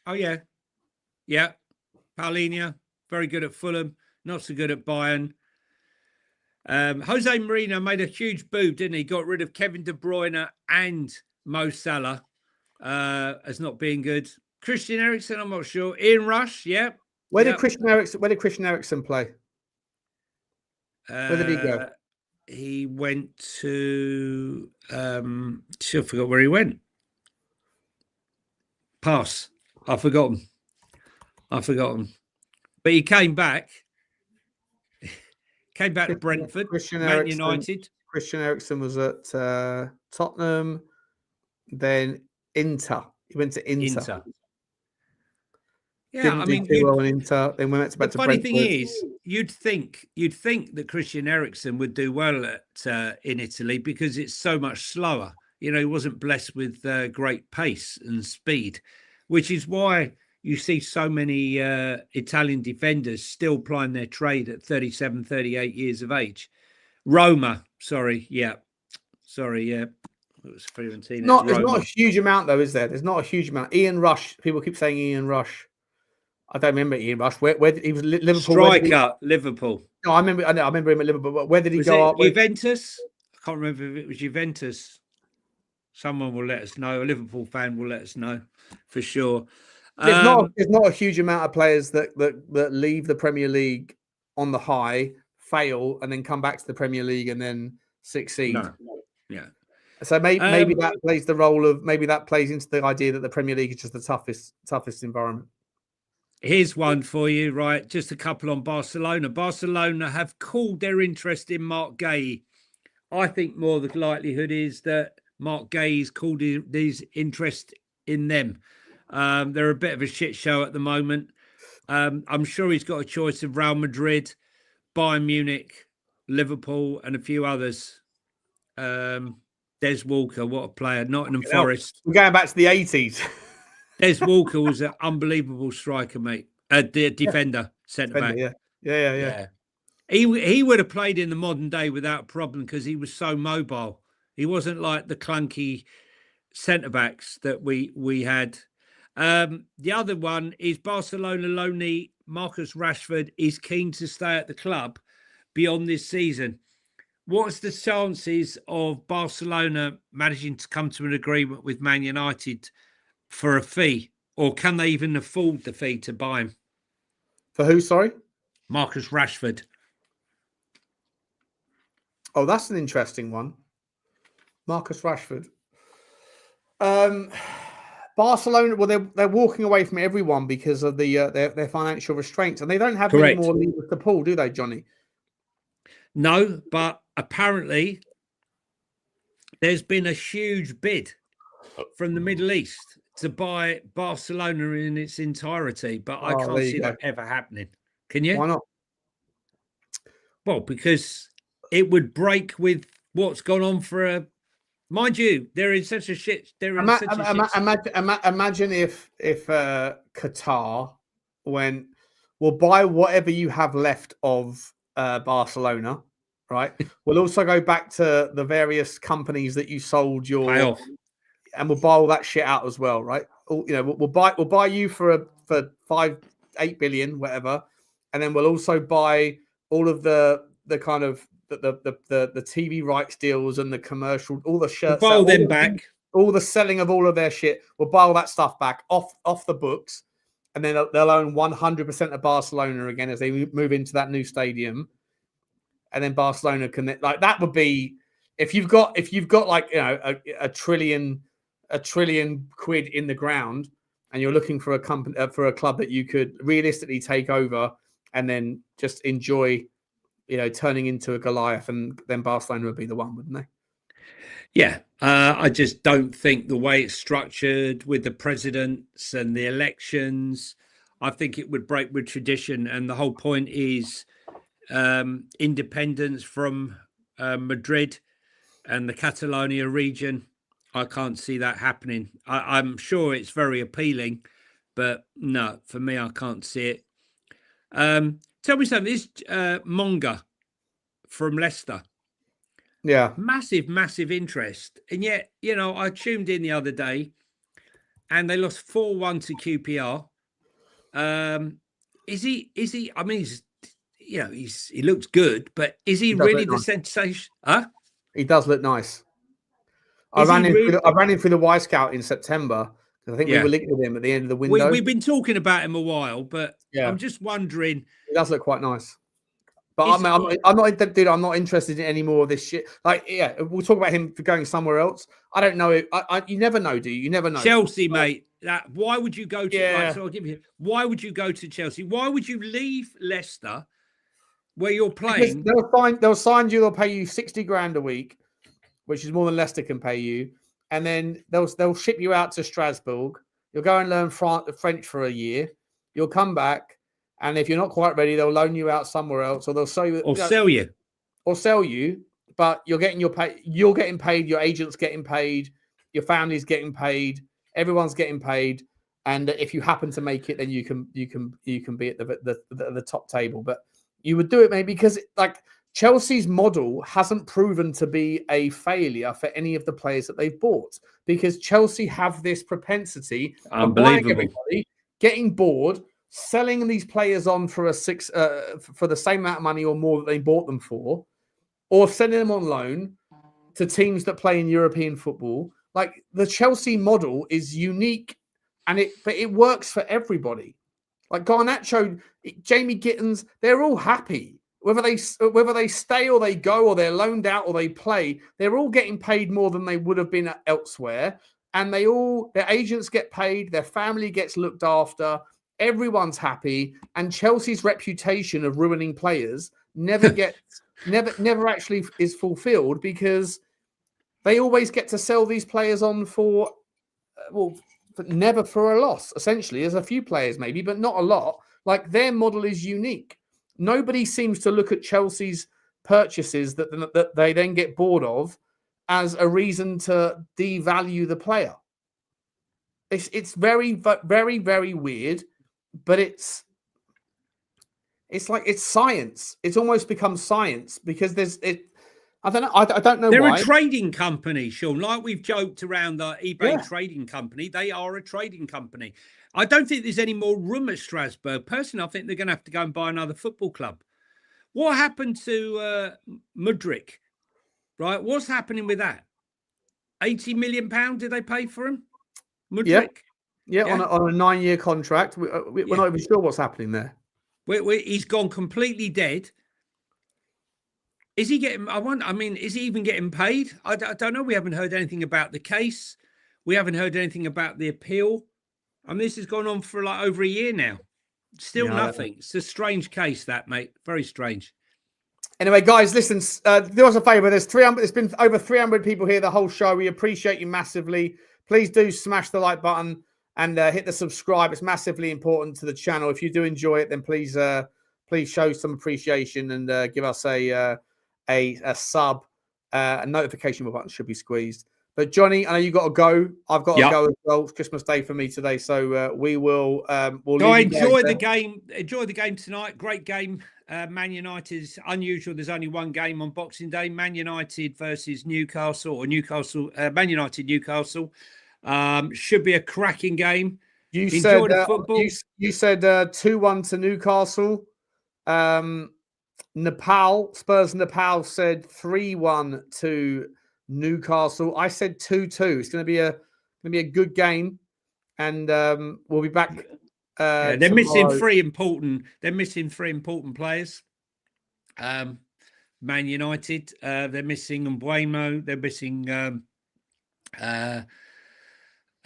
Oh, yeah. Yeah. Paulinho. Very good at Fulham, not so good at Bayern. Jose Mourinho made a huge boo, didn't he? Got rid of Kevin De Bruyne and Mo Salah as not being good. Christian Eriksen, I'm not sure. Ian Rush, yeah. Where did Christian Eriksen play? Where did he go? He went to I forgot where he went. Pass. I've forgotten. But he came back. To Brentford, Man United. Christian Eriksen was at Tottenham, then Inter. He went to Inter. Yeah, Didn't do too well in Inter. Then went back to the funny Brentford. thing is, you'd think that Christian Eriksen would do well at in Italy because it's so much slower. You know, he wasn't blessed with great pace and speed, which is why you see so many Italian defenders still plying their trade at 37, 38 years of age. Roma, it was Fiorentina. There's not a huge amount, though, is there? There's not a huge amount. Ian Rush, people keep saying Ian Rush. I don't remember Ian Rush. Where did he was Liverpool? Striker, Liverpool. No, I remember him at Liverpool. But where did he Was go it up? Juventus? I can't remember if it was Juventus. Someone will let us know. A Liverpool fan will let us know for sure. There's not a huge amount of players that leave the Premier League on the high, fail, and then come back to the Premier League and then succeed. No. Yeah. So maybe that plays the role of that plays into the idea that the Premier League is just the toughest environment. Here's one for you, right? Just a couple on Barcelona. Barcelona have called their interest in Marc Guéhi. I think more the likelihood is that Marc Guéhi's called his interest in them. They're a bit of a shit show at the moment. I'm sure he's got a choice of Real Madrid, Bayern Munich, Liverpool, and a few others. Des Walker, what a player. Nottingham Forest. We're going back to the 80s. Des Walker was an unbelievable striker, mate. Defender, centre back. Yeah. He would have played in the modern day without a problem because he was so mobile. He wasn't like the clunky centre backs that we had. The other one is Barcelona loanee Marcus Rashford is keen to stay at the club beyond this season. What's the chances of Barcelona managing to come to an agreement with Man United for a fee, or can they even afford the fee to buy him? For who? Sorry, Marcus Rashford. Oh, that's an interesting one. Marcus Rashford. Barcelona, well, they're walking away from everyone because of their financial restraints, and they don't have any more levers to pull, do they, Johnny? No, but apparently there's been a huge bid from the Middle East to buy Barcelona in its entirety, but I can't see that ever happening. Can you? Why not? Well, because it would break with what's gone on for mind you, they're in such a shit. Imagine if Qatar went, we'll buy whatever you have left of Barcelona, right? We'll also go back to the various companies that you sold your, and we'll buy all that shit out as well, right? We'll buy you for 5-8 billion, whatever, and then we'll also buy all of the kind of the TV rights deals and the commercial, all the shirts, we'll buy them back, all the selling of all of their shit. We'll buy all that stuff back off the books, and then they'll own 100% of Barcelona again as they move into that new stadium. And then Barcelona can, like, that would be, if you've got like, a trillion quid in the ground, and you're looking for a company, for a club that you could realistically take over and then just enjoy, turning into a Goliath, and then Barcelona would be the one, wouldn't they? Yeah. I just don't think the way it's structured with the presidents and the elections, I think it would break with tradition. And the whole point is independence from Madrid and the Catalonia region. I can't see that happening. I'm sure it's very appealing, but no, for me, I can't see it. Tell me something. This Monga from Leicester. Yeah. Massive interest. And yet, I tuned in the other day and they lost 4-1 to QPR. Is he, I mean, he looks good, but is he really the sensation? Huh? He does look nice. I ran him through the Y Scout in September. I think we were linked with him at the end of the window. We've been talking about him a while, but I'm just wondering. He does look quite nice. But I'm not, dude. I'm not interested in any more of this shit. Like, we'll talk about him for going somewhere else. I don't know. You never know, do you? You never know. Chelsea, mate. Why would you go to? Right, so I'll give you. Why would you go to Chelsea? Why would you leave Leicester, where you're playing? They'll sign you. They'll pay you 60 grand a week, which is more than Leicester can pay you. And then they'll ship you out to Strasbourg. You'll go and learn French for a year. You'll come back. And if you're not quite ready, they'll loan you out somewhere else, or they'll sell you, sell you. But you're getting your pay. You're getting paid. Your agent's getting paid. Your family's getting paid. Everyone's getting paid. And if you happen to make it, then you can be at the top table. But you would do it maybe because Chelsea's model hasn't proven to be a failure for any of the players that they've bought, because Chelsea have this propensity of buying everybody, getting bored, selling these players on for for the same amount of money or more that they bought them for, or sending them on loan to teams that play in European football. Like the Chelsea model is unique, but it works for everybody. Like Garnacho, Jamie Gittins, they're all happy. Whether they stay or they go or they're loaned out or they play, they're all getting paid more than they would have been elsewhere. And their agents get paid, their family gets looked after, everyone's happy. And Chelsea's reputation of ruining players never actually is fulfilled, because they always get to sell these players on for but never for a loss, essentially. There's a few players maybe, but not a lot. Like their model is unique. Nobody seems to look at Chelsea's purchases that they then get bored of as a reason to devalue the player. It's very, very, very weird, but it's like it's science. It's almost become science because I don't know. I don't know They're why. a trading company, Sean. Like we've joked around the eBay trading company, they are a trading company. I don't think there's any more room at Strasbourg. Personally, I think they're going to have to go and buy another football club. What happened to Mudryk? Right, what's happening with that? £80 million did they pay for him? Mudryk? Yeah. On a 9-year contract. We're not even sure what's happening there. He's gone completely dead. Is he getting? Is he even getting paid? I don't know. We haven't heard anything about the case. We haven't heard anything about the appeal. I mean, this has gone on for like over a year now. Still nothing. It's a strange case, that, mate. Very strange. Anyway, guys, listen. Do us a favour. There's been over 300 people here the whole show. We appreciate you massively. Please do smash the like button and hit the subscribe. It's massively important to the channel. If you do enjoy it, then please show some appreciation and give us a sub. A notification button should be squeezed. But Johnny, I know you got to go. I've got to go as well. It's Christmas Day for me today, so we will. Enjoy the game. Enjoy the game tonight. Great game. Man United is unusual. There's only one game on Boxing Day. Man United versus Newcastle, or Newcastle. Man United Newcastle. Should be a cracking game. You said football. You said 2-1 to Newcastle. Spurs Nepal said 3-1 to Newcastle. I said 2-2. It's going to be a good game, and we'll be back. They're missing three important players. Man United. They're missing Mbuemo. They're missing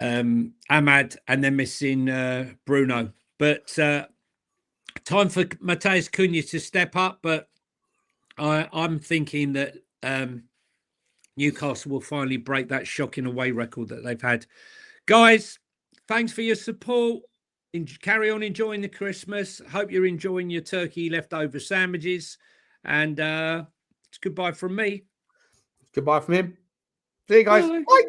Ahmad, and they're missing Bruno. But time for Mateus Cunha to step up, but I'm thinking that Newcastle will finally break that shocking away record that they've had. Guys, thanks for your support. Carry on enjoying the Christmas. Hope you're enjoying your turkey leftover sandwiches. And it's goodbye from me. Goodbye from him. See you guys. Bye.